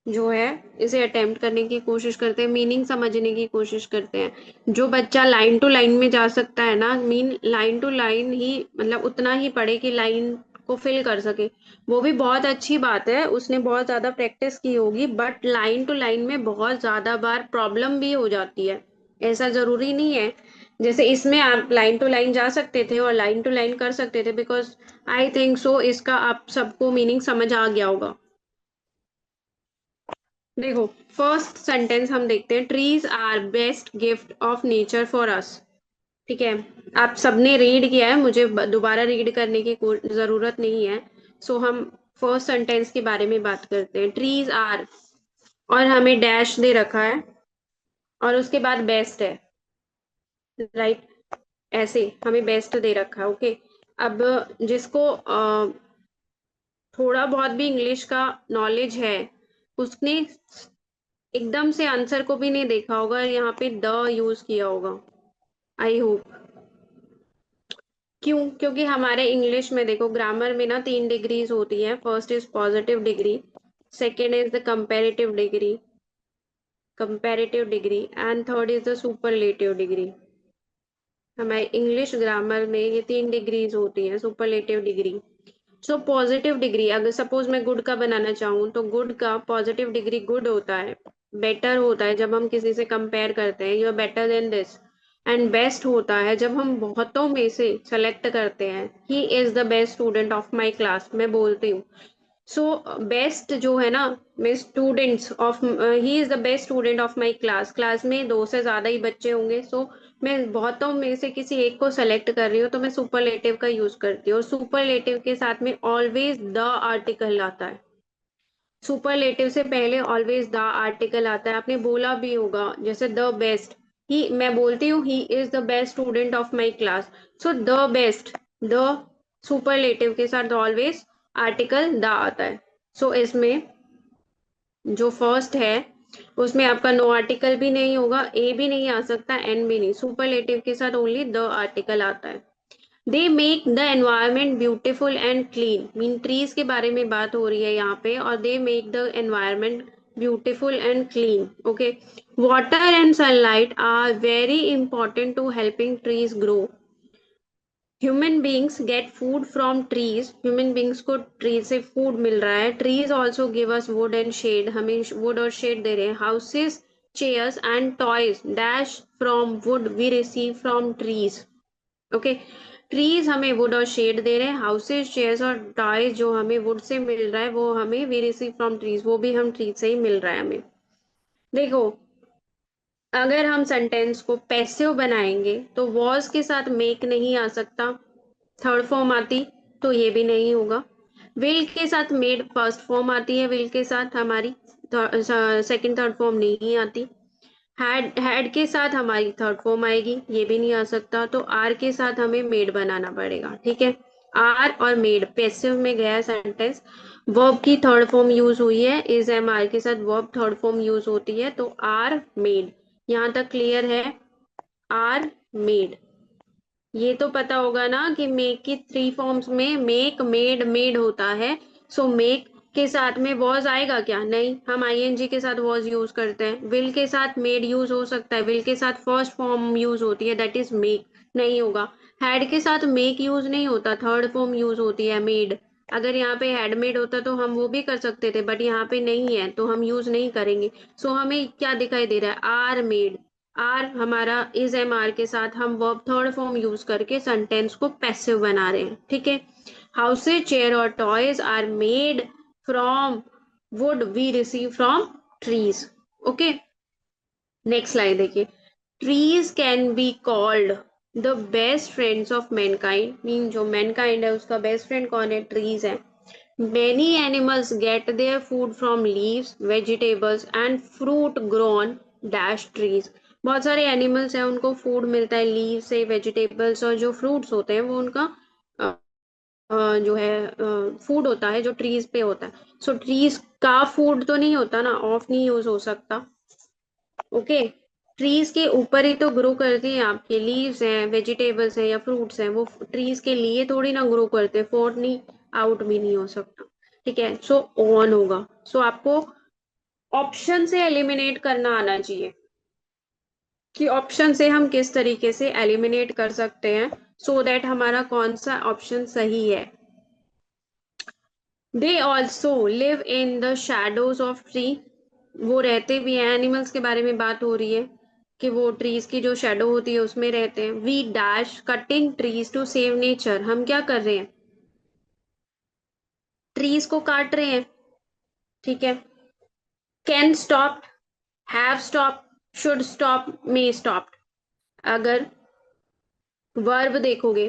जो है इसे अटेम्प्ट करने की कोशिश करते हैं, मीनिंग समझने की कोशिश करते हैं। जो बच्चा लाइन टू लाइन में जा सकता है ना, मीन लाइन टू लाइन ही मतलब उतना ही पढ़े कि लाइन को फिल कर सके, वो भी बहुत अच्छी बात है, उसने बहुत ज्यादा प्रैक्टिस की होगी। बट लाइन टू लाइन में बहुत ज्यादा बार प्रॉब्लम भी हो जाती है, ऐसा जरूरी नहीं है। जैसे इसमें आप लाइन टू लाइन जा सकते थे और लाइन टू लाइन कर सकते थे, बिकॉज आई थिंक सो इसका आप सबको मीनिंग समझ आ गया होगा। देखो फर्स्ट सेंटेंस हम देखते हैं, trees are best gift of nature for us. ठीक है, आप सबने रीड किया है, मुझे दोबारा रीड करने की जरूरत नहीं है। सो हम फर्स्ट सेंटेंस के बारे में बात करते हैं। ट्रीज आर और हमें डैश दे रखा है और उसके बाद बेस्ट है, राइट? ऐसे हमें बेस्ट दे रखा है। ओके, अब जिसको थोड़ा बहुत भी इंग्लिश का नॉलेज है उसने एकदम से आंसर को भी नहीं देखा होगा, यहाँ पे द यूज किया होगा, आई होप। क्यों? क्योंकि हमारे इंग्लिश में देखो ग्रामर में ना 3 डिग्रीज होती हैं। First is positive degree, second is the comparative degree and third is the superlative degree. हमारे इंग्लिश ग्रामर में ये 3 डिग्रीज होती हैं, superlative degree. So positive degree अगर सपोज मैं गुड का बनाना चाहूँ तो गुड का पॉजिटिव डिग्री गुड होता है, बेटर होता है जब हम किसी से कंपेयर करते हैं, you are better than this. And best होता है जब हम बहुतों में से सेलेक्ट करते हैं, he is the best student of my class, मैं बोलती हूँ। सो बेस्ट जो है ना, मैं students of, he is the best student of my class, class में दो से ज्यादा ही बच्चे होंगे। सो मैं बहुतों में से किसी एक को सेलेक्ट कर रही हूँ तो मैं सुपरलेटिव का यूज करती हूँ और सुपरलेटिव के साथ में ऑलवेज द आर्टिकल आता है। सुपरलेटिव से पहले ऑलवेज द आर्टिकल आता है, आपने बोला भी होगा, जैसे द बेस्ट, ही, मैं बोलती हूँ he is the best student of my class, so the best, the superlative के साथ ऑलवेज आर्टिकल द आता है। सो इसमें जो फर्स्ट है उसमें आपका नो आर्टिकल भी नहीं होगा, ए भी नहीं आ सकता, एन भी नहीं, सुपरलेटिव के साथ ओनली द आर्टिकल आता है। दे make the environment beautiful and clean, mean trees के बारे में बात हो रही है यहाँ पे, और they make the environment beautiful and clean. Okay, water and sunlight are very important to helping trees grow. Human beings get food from trees, human beings को ट्री से फूड मिल रहा है। Trees also give us wood and shade, हमें wood और shade दे रहे हैं। Houses, chairs and toys dash from wood we receive from trees. Okay, trees हमें वुड और शेड दे रहे हैं, हाउसेस, चेयर्स और टॉयज जो हमें वुड से मिल रहा है वो हमें वी रिसीव फ्रॉम ट्रीज, वो भी हम ट्रीज से ही मिल रहा है हमें। देखो, अगर हम सेंटेंस को पैसिव बनाएंगे तो वॉज के साथ मेक नहीं आ सकता, थर्ड फॉर्म आती तो ये भी नहीं होगा। विल के साथ मेड फर्स्ट फॉर्म आती है, विल के साथ हमारी सेकंड थर्ड फॉर्म नहीं आती। हैड के साथ हमारी थर्ड फॉर्म आएगी, ये भी नहीं आ सकता, तो आर के साथ हमें मेड बनाना पड़ेगा। ठीक है, आर और मेड पैसिव में गया सेंटेंस, वर्ब की थर्ड फॉर्म यूज हुई है, इज एम आर के साथ वर्ब थर्ड फॉर्म यूज होती है, तो आर मेड। यहाँ तक क्लियर है? Are made. ये तो पता होगा ना कि मेक की थ्री फॉर्म्स में मेक, मेड, मेड होता है। सो मेक के साथ में वॉज आएगा क्या? नहीं, हम आईएनजी के साथ वॉज यूज करते हैं। विल के साथ मेड यूज हो सकता है, विल के साथ फर्स्ट फॉर्म यूज होती है, दैट इज मेक, नहीं होगा। हैड के साथ मेक यूज नहीं होता, थर्ड फॉर्म यूज होती है, मेड। अगर यहाँ पे हैड मेड होता तो हम वो भी कर सकते थे, बट यहाँ पे नहीं है तो हम यूज नहीं करेंगे। सो हमें क्या दिखाई दे रहा है? Are made. आर हमारा इज एम आर के साथ हम वर्ब थर्ड फॉर्म यूज करके सेंटेंस को पैसिव बना रहे हैं। ठीक है, हाउसेज, चेयर और toys are made from wood we receive from trees. Okay, next slide देखिए। Trees can be called the best friends of mankind, mean जो मैनकाइंड है उसका बेस्ट फ्रेंड कौन है? ट्रीज है। Many animals get their food from leaves, vegetables and fruit grown dash trees. बहुत सारे animals हैं उनको फूड मिलता है लीव से, वेजिटेबल्स, और जो फ्रूट्स होते हैं वो उनका जो है फूड होता है जो ट्रीज पे होता है। सो ट्रीज का फूड तो नहीं होता ना, ऑफ नहीं यूज हो सकता। ओके, ट्रीज के ऊपर ही तो ग्रो करती हैं, आपके लीव्स हैं, वेजिटेबल्स हैं या फ्रूट्स हैं, वो ट्रीज के लिए थोड़ी ना ग्रो करते, फोर नहीं, आउट भी नहीं हो सकता। ठीक है, सो ऑन होगा। सो आपको ऑप्शन से एलिमिनेट करना आना चाहिए कि ऑप्शन से हम किस तरीके से एलिमिनेट कर सकते हैं, सो दैट हमारा कौन सा ऑप्शन सही है। They also live in the shadows of tree, वो रहते भी हैं, एनिमल्स के बारे में बात हो रही है कि वो ट्रीज की जो शैडो होती है उसमें रहते हैं। We dash cutting trees to save nature, हम क्या कर रहे हैं? ट्रीज को काट रहे हैं। ठीक है, can stop, have stop, should stop, may stop. अगर वर्ब देखोगे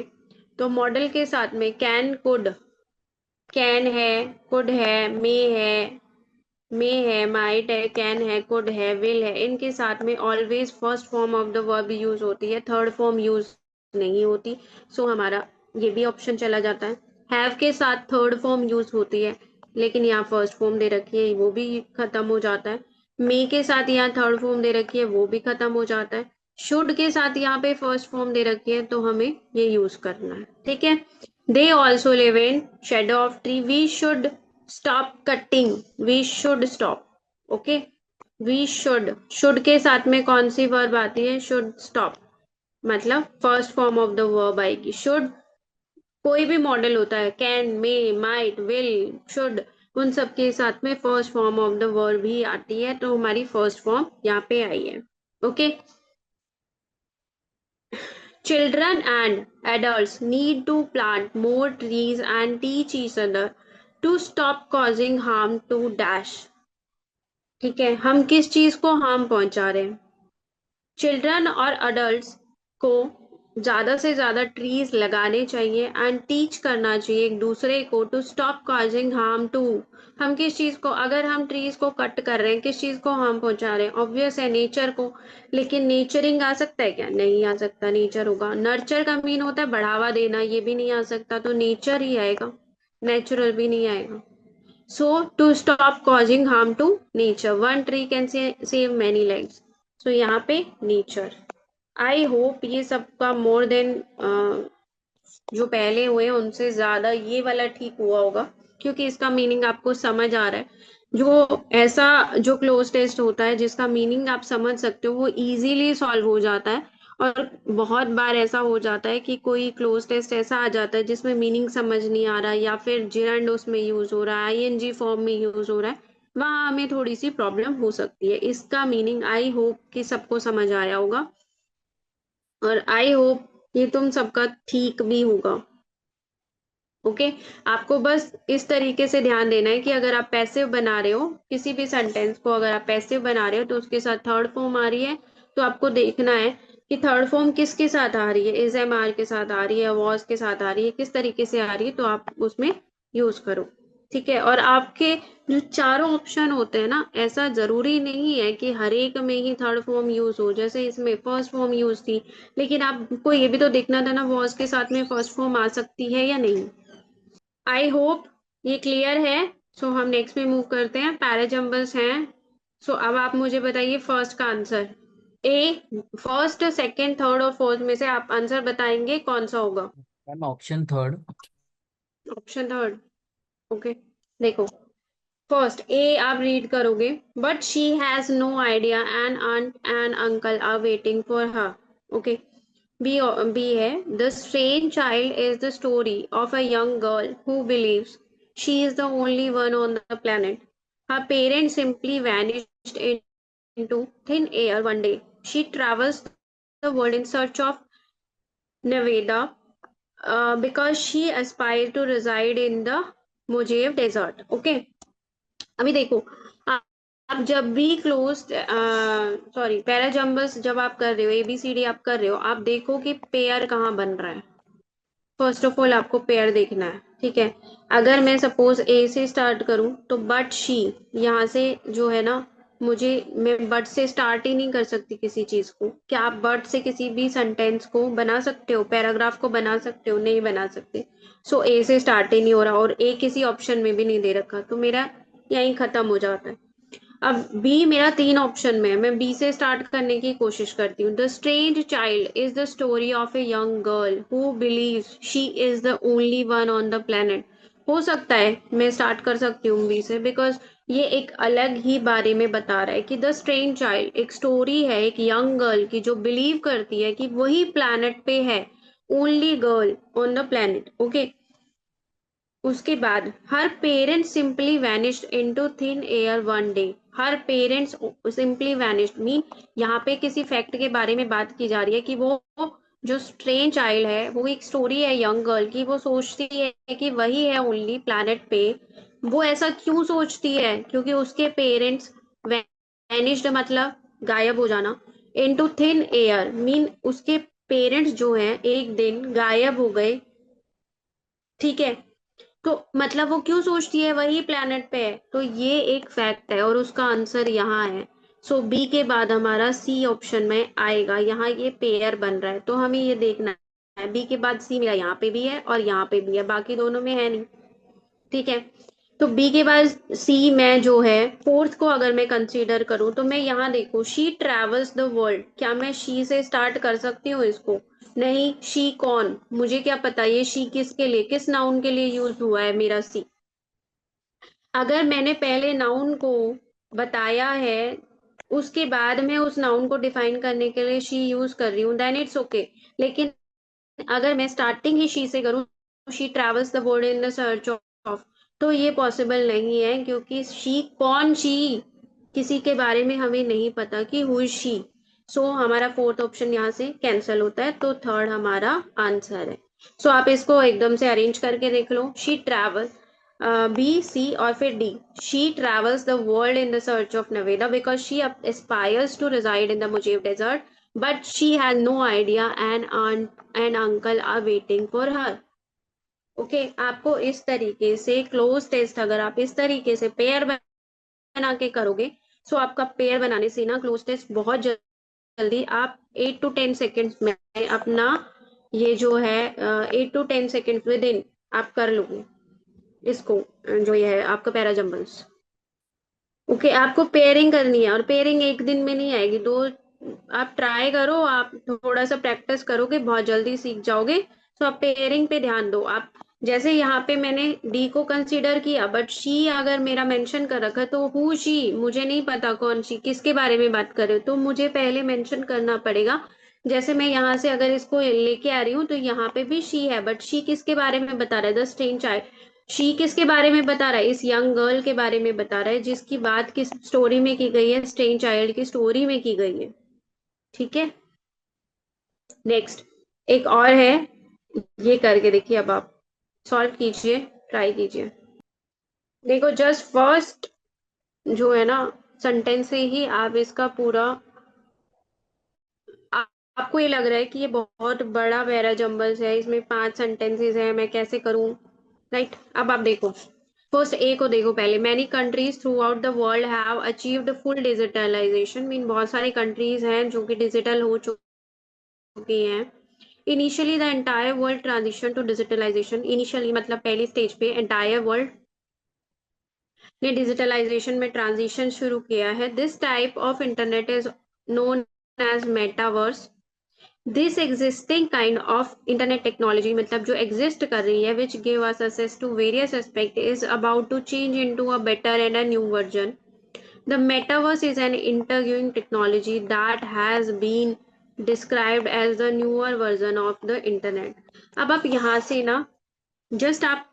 तो मॉडल के साथ में कैन, कुड, कैन है, कुड है, माइट है, कैन है, कुड है, विल है, इनके साथ में always first form of the verb use होती है, थर्ड फॉर्म यूज नहीं होती। सो हमारा ये भी ऑप्शन चला जाता है। हैव के साथ थर्ड फॉर्म यूज होती है, लेकिन यहाँ फर्स्ट फॉर्म दे रखी है, वो भी खत्म हो जाता है। मे के साथ यहाँ थर्ड फॉर्म दे रखी है, वो भी खत्म हो जाता है। शुड के साथ यहाँ पे फर्स्ट फॉर्म दे रखी है, तो हमें ये यूज करना है। ठीक है, they also live in shadow of tree, we should stop cutting, we should stop. Okay, we should के साथ में कौन सी वर्ब आती है? शुड स्टॉप, मतलब first form of the verb आएगी शुड। कोई भी मॉडल होता है, can, may, might, will, should, उन सब के साथ में first form of the verb ही आती है, तो हमारी फर्स्ट फॉर्म यहाँ पे आई है। Okay, children and adults need to plant more trees and teach each other to stop causing harm to dash। ठीक है, हम किस चीज को हार्म पहुंचा रहे हैं? चिल्ड्रन और अडल्ट्स को ज्यादा से ज्यादा ट्रीज लगाने चाहिए एंड टीच करना चाहिए एक दूसरे को to stop causing harm to. हम किस चीज को, अगर हम ट्रीज को कट कर रहे हैं, किस चीज को हार्म पहुंचा रहे हैं? ऑब्वियस है नेचर को। लेकिन नेचरिंग आ सकता है क्या? नहीं आ सकता। नेचर होगा, नर्चर का मीन होता है बढ़ावा देना, ये भी नहीं आ सकता, तो नेचर ही आएगा, नेचुरल भी नहीं आएगा। So to stop causing harm to nature, one tree can save many lives. So यहाँ पे नेचर। आई होप ये सबका मोर देन जो पहले हुए उनसे ज्यादा ये वाला ठीक हुआ होगा, क्योंकि इसका मीनिंग आपको समझ आ रहा है। जो ऐसा जो क्लोज टेस्ट होता है जिसका मीनिंग आप समझ सकते हो, वो इजीली सॉल्व हो जाता है। और बहुत बार ऐसा हो जाता है कि कोई क्लोज टेस्ट ऐसा आ जाता है जिसमें मीनिंग समझ नहीं आ रहा, या फिर जिरंड उसमें यूज हो रहा है, आईएनजी फॉर्म में यूज हो रहा है, वहां हमें थोड़ी सी प्रॉब्लम हो सकती है। इसका मीनिंग आई होप कि सबको समझ आया होगा, और आई होप ये तुम सबका ठीक भी होगा। ओके। आपको बस इस तरीके से ध्यान देना है कि अगर आप पैसिव बना रहे हो किसी भी सेंटेंस को, अगर आप पैसिव बना रहे हो तो उसके साथ थर्ड फॉर्म आ रही है, तो आपको देखना है कि थर्ड फॉर्म किसके साथ आ रही है, इज एम आर के साथ आ रही है, वॉज के साथ आ रही है, किस तरीके से आ रही है, तो आप उसमें यूज करो। ठीक है। और आपके जो चारों ऑप्शन होते हैं ना, ऐसा जरूरी नहीं है कि हर एक में ही थर्ड फॉर्म यूज हो। जैसे इसमें फर्स्ट फॉर्म यूज थी, लेकिन आपको ये भी तो देखना था ना वॉज के साथ में फर्स्ट फॉर्म आ सकती है या नहीं। आई होप ये क्लियर है। सो हम नेक्स्ट में मूव करते हैं, पैराजम्बल्स हैं। सो अब आप मुझे बताइए फर्स्ट का answer. A, first second third और फोर्थ में से आप आंसर बताएंगे कौन सा होगा? Ma'am option third. Option third. Okay. देखो, फर्स्ट ए आप रीड करोगे, but she has no idea and aunt and uncle are waiting for her. Okay. B, B है, the strange child is the story of a young girl who believes she is the only one on the planet. Her parents simply vanished into thin air one day. She travels the world in search of Nevada because she aspired to reside in the Mojave Desert. Okay. अभी देखो, आ- आप जब भी close sorry पैराजम्बस जब आप कर रहे हो, एबीसीडी आप कर रहे हो, आप देखो कि पेयर कहाँ बन रहा है। फर्स्ट ऑफ ऑल आपको पेयर देखना है। ठीक है। अगर मैं सपोज ए से स्टार्ट करूं तो बट शी, यहाँ से जो है ना, मुझे, मैं बट से स्टार्ट ही नहीं कर सकती किसी चीज को। क्या आप बट से किसी भी सेंटेंस को बना सकते हो, पैराग्राफ को बना सकते हो? नहीं बना सकते। सो ए से स्टार्ट ही नहीं हो रहा, और ए किसी ऑप्शन में भी नहीं दे रखा, तो मेरा यहीं खत्म हो जाता है। अब बी मेरा तीन ऑप्शन में है, मैं बी से स्टार्ट करने की कोशिश करती हूँ। The strange child is the story of a young girl who believes she is the only one on the planet. हो सकता है मैं स्टार्ट कर सकती हूँ बी से, बिकॉज ये एक अलग ही बारे में बता रहा है कि द स्ट्रेंज चाइल्ड एक स्टोरी है एक यंग गर्ल की जो बिलीव करती है कि वही प्लैनेट पे है, only girl on the planet. Okay. उसके बाद her parent simply vanished into thin air one day. Her parents simply vanished mean, यहाँ पे किसी फैक्ट के बारे में बात की जा रही है कि वो जो स्ट्रेंज चाइल्ड है, वो एक स्टोरी है यंग गर्ल की, वो सोचती है कि वही है ओनली प्लैनेट पे। वो ऐसा क्यों सोचती है? क्योंकि उसके पेरेंट्स वैनिश्ड मतलब गायब हो जाना, इनटू थिन एयर मीन उसके पेरेंट्स जो हैं एक दिन गायब हो गए। ठीक है। तो मतलब वो क्यों सोचती है वही प्लेनेट पे है, तो ये एक फैक्ट है और उसका आंसर यहाँ है। सो बी के बाद हमारा सी ऑप्शन में आएगा। यहाँ ये पेयर बन रहा है तो हमें ये देखना है, बी के बाद सी मेरा यहाँ पे भी है और यहाँ पे भी है, बाकी दोनों में है नहीं। ठीक है। तो बी के बाद सी में जो है फोर्थ को अगर मैं कंसीडर करूं, तो मैं यहाँ देखो, शी ट्रेवल्स द वर्ल्ड, क्या मैं शी से स्टार्ट कर सकती हूँ इसको? नहीं। शी कौन, मुझे क्या पता ये शी किसके लिए, किस नाउन के लिए यूज हुआ है मेरा सी? अगर मैंने पहले नाउन को बताया है, उसके बाद मैं उस नाउन को डिफाइन करने के लिए शी यूज कर रही हूँ, देन इट्स ओके। लेकिन अगर मैं स्टार्टिंग ही शी से करूँ, she travels the world in the search of, तो ये पॉसिबल नहीं है, क्योंकि शी कौन, शी किसी के बारे में हमें नहीं पता कि हु इज शी। सो हमारा फोर्थ ऑप्शन यहाँ से कैंसिल होता है, तो थर्ड हमारा आंसर है। सो आप इसको एकदम से अरेंज करके देख लो, शी ट्रेवल, बी सी और फिर D, she travels the world in the search of Nevada because she aspires to reside in the Mojave desert. but she has no idea an aunt and uncle are waiting for her. Okay आपको इस तरीके से cloze test अगर आप इस तरीके से pair बना के करोगे, सो आपका पेयर बनाने से ना क्लोज टेस्ट बहुत जल्दी आप 8 to 10 सेकेंड्स में अपना ये जो है 8 to 10 सेकेंड विद इन आप कर लोगे इसको, जो ये है आपका पैरा जंबल्स। ओके आपको पेयरिंग करनी है और पेयरिंग एक दिन में नहीं आएगी, दो आप ट्राई करो, आप थोड़ा सा प्रैक्टिस करोगे बहुत जल्दी सीख जाओगे। तो आप पेयरिंग पे ध्यान दो। आप जैसे यहाँ पे मैंने डी को कंसीडर किया, बट शी अगर मेरा मेंशन कर रखा है तो हु शी, मुझे नहीं पता कौन शी किसके बारे में बात कर रहे हो, तो मुझे पहले मेंशन करना पड़ेगा। जैसे मैं यहाँ से अगर इसको लेके आ रही हूँ तो यहाँ पे भी शी है, बट शी किसके बारे में बता रहा है, द स्ट्रेंज चाइल्ड। शी किसके बारे में बता रहा है, इस यंग गर्ल के बारे में बता रहा है जिसकी बात किस स्टोरी में की गई है, स्ट्रेंज चाइल्ड की स्टोरी में की गई है। ठीक है, नेक्स्ट एक और है, ये करके देखिए, अब आप सॉल्व कीजिए, ट्राई कीजिए। देखो जस्ट फर्स्ट जो है ना सेंटेंस से ही आप इसका पूरा आ, आपको ये लग रहा है कि ये बहुत बड़ा पैरा जंबल्स है, इसमें 5 सेंटेंसेस है, मैं कैसे करूं। राइट, अब आप देखो फर्स्ट ए को देखो पहले। Many countries throughout the world have achieved full digitalization, mean बहुत सारी कंट्रीज हैं जो कि डिजिटल हो चुकी हैं। Initially the entire world transition to digitalization, initially मतलब पहली स्टेज पे एंटायर वर्ल्ड ने डिजिटलाइजेशन में ट्रांजिशन शुरू किया है। This type of internet is known as metaverse. This existing kind of internet technology, मतलब जो एग्जिस्ट कर रही है, which give us access to various aspect, is about to change into a better and a new version. The metaverse is an interviewing technology that has been described as the newer version of the internet. अब आप यहाँ से ना just आप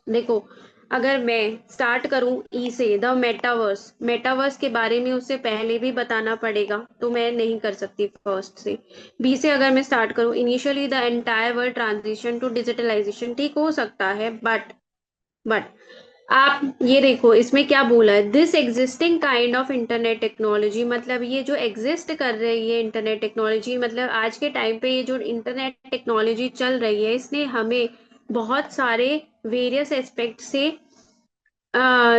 देखो, अगर मैं start करूं ई से, द मेटावर्स, मेटावर्स के बारे में उससे पहले भी बताना पड़ेगा, तो मैं नहीं कर सकती फर्स्ट से। बी से अगर मैं स्टार्ट करूं, initially the entire world transition to digitalization, ठीक हो सकता है, बट आप ये देखो इसमें क्या बोला है, this existing kind of internet technology, मतलब ये जो एग्जिस्ट कर रही है इंटरनेट टेक्नोलॉजी, मतलब आज के टाइम पे ये जो इंटरनेट टेक्नोलॉजी चल रही है, इसने हमें बहुत सारे वेरियस एस्पेक्ट से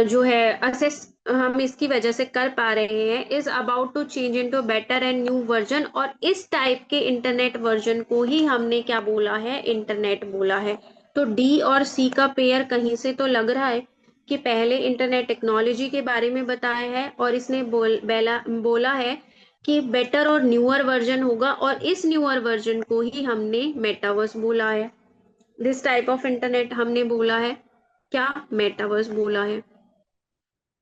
जो है असेस हम इसकी वजह से कर पा रहे हैं, is about to change into better and new version. और इस टाइप के इंटरनेट वर्जन को ही हमने क्या बोला है, इंटरनेट बोला है। तो डी और सी का पेयर कहीं से तो लग रहा है कि पहले इंटरनेट टेक्नोलॉजी के बारे में बताया है और इसने बोला है कि बेटर और न्यूअर वर्जन होगा, और इस न्यूअर वर्जन को ही हमने मेटावर्स बोला है। दिस टाइप ऑफ इंटरनेट हमने बोला है क्या, मेटावर्स बोला है।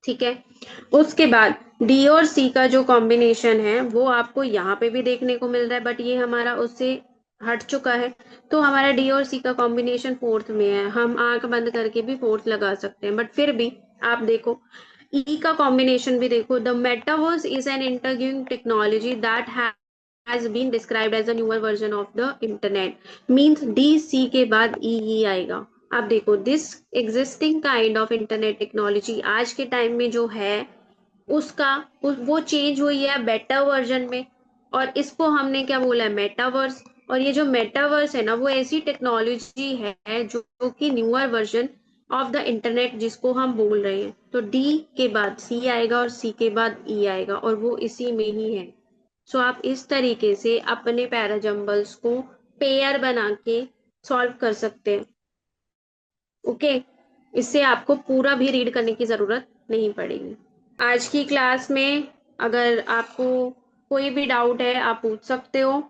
ठीक है, उसके बाद डी और सी का जो कॉम्बिनेशन है वो आपको यहाँ पे भी देखने को मिल रहा है, बट ये हमारा उससे हट चुका है। तो हमारा डी और सी का कॉम्बिनेशन फोर्थ में है, हम आंख बंद करके भी फोर्थ लगा सकते हैं, बट फिर भी आप देखो ई का कॉम्बिनेशन भी देखो, the metaverse is an interviewing technology that has been described as a newer version of the internet, means D C के बाद ई ही आएगा। अब देखो this existing kind of internet technology आज के टाइम में जो है उसका वो चेंज हुई है बेटर वर्जन में, और इसको हमने क्या बोला है, मेटावर्स। और ये जो मेटावर्स है ना वो ऐसी टेक्नोलॉजी है जो कि newer version of the internet जिसको हम बोल रहे हैं। तो डी के बाद सी आएगा और सी के बाद ई आएगा, और वो इसी में ही है। सो आप इस तरीके से अपने पैराजम्बल्स को पेयर बना के सॉल्व कर सकते हैं। ओके, इससे आपको पूरा भी रीड करने की जरूरत नहीं पड़ेगी। आज की क्लास में अगर आपको कोई भी डाउट है आप पूछ सकते हो,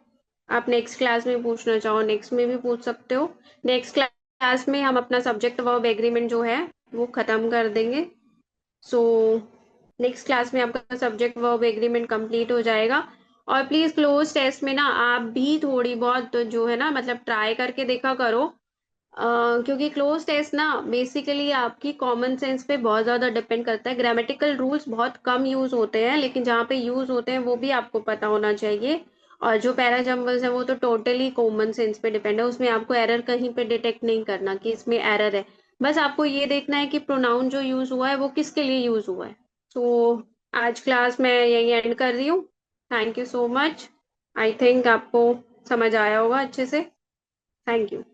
आप नेक्स्ट क्लास में पूछना चाहो नेक्स्ट में भी पूछ सकते हो। नेक्स्ट क्लास में हम अपना सब्जेक्ट वर्ब एग्रीमेंट जो है वो खत्म कर देंगे। सो नेक्स्ट क्लास में आपका सब्जेक्ट वर्ब एग्रीमेंट कंप्लीट हो जाएगा। और प्लीज क्लोज टेस्ट में ना आप भी थोड़ी बहुत तो जो है ना मतलब ट्राई करके देखा करो, क्योंकि क्लोज टेस्ट ना बेसिकली आपकी कॉमन सेंस पे बहुत ज्यादा डिपेंड करता है। ग्रामेटिकल रूल्स बहुत कम यूज होते हैं, लेकिन जहाँ पे यूज होते हैं वो भी आपको पता होना चाहिए। और जो पैराजम्बल्स है वो तो टोटली कॉमन सेंस पे डिपेंड है, उसमें आपको एरर कहीं पे डिटेक्ट नहीं करना कि इसमें एरर है। बस आपको ये देखना है कि प्रोनाउन जो यूज हुआ है वो किसके लिए यूज हुआ है। तो आज क्लास मैं यही एंड कर रही हूँ। Thank you so much. I think आपको समझ आया होगा अच्छे से। Thank you.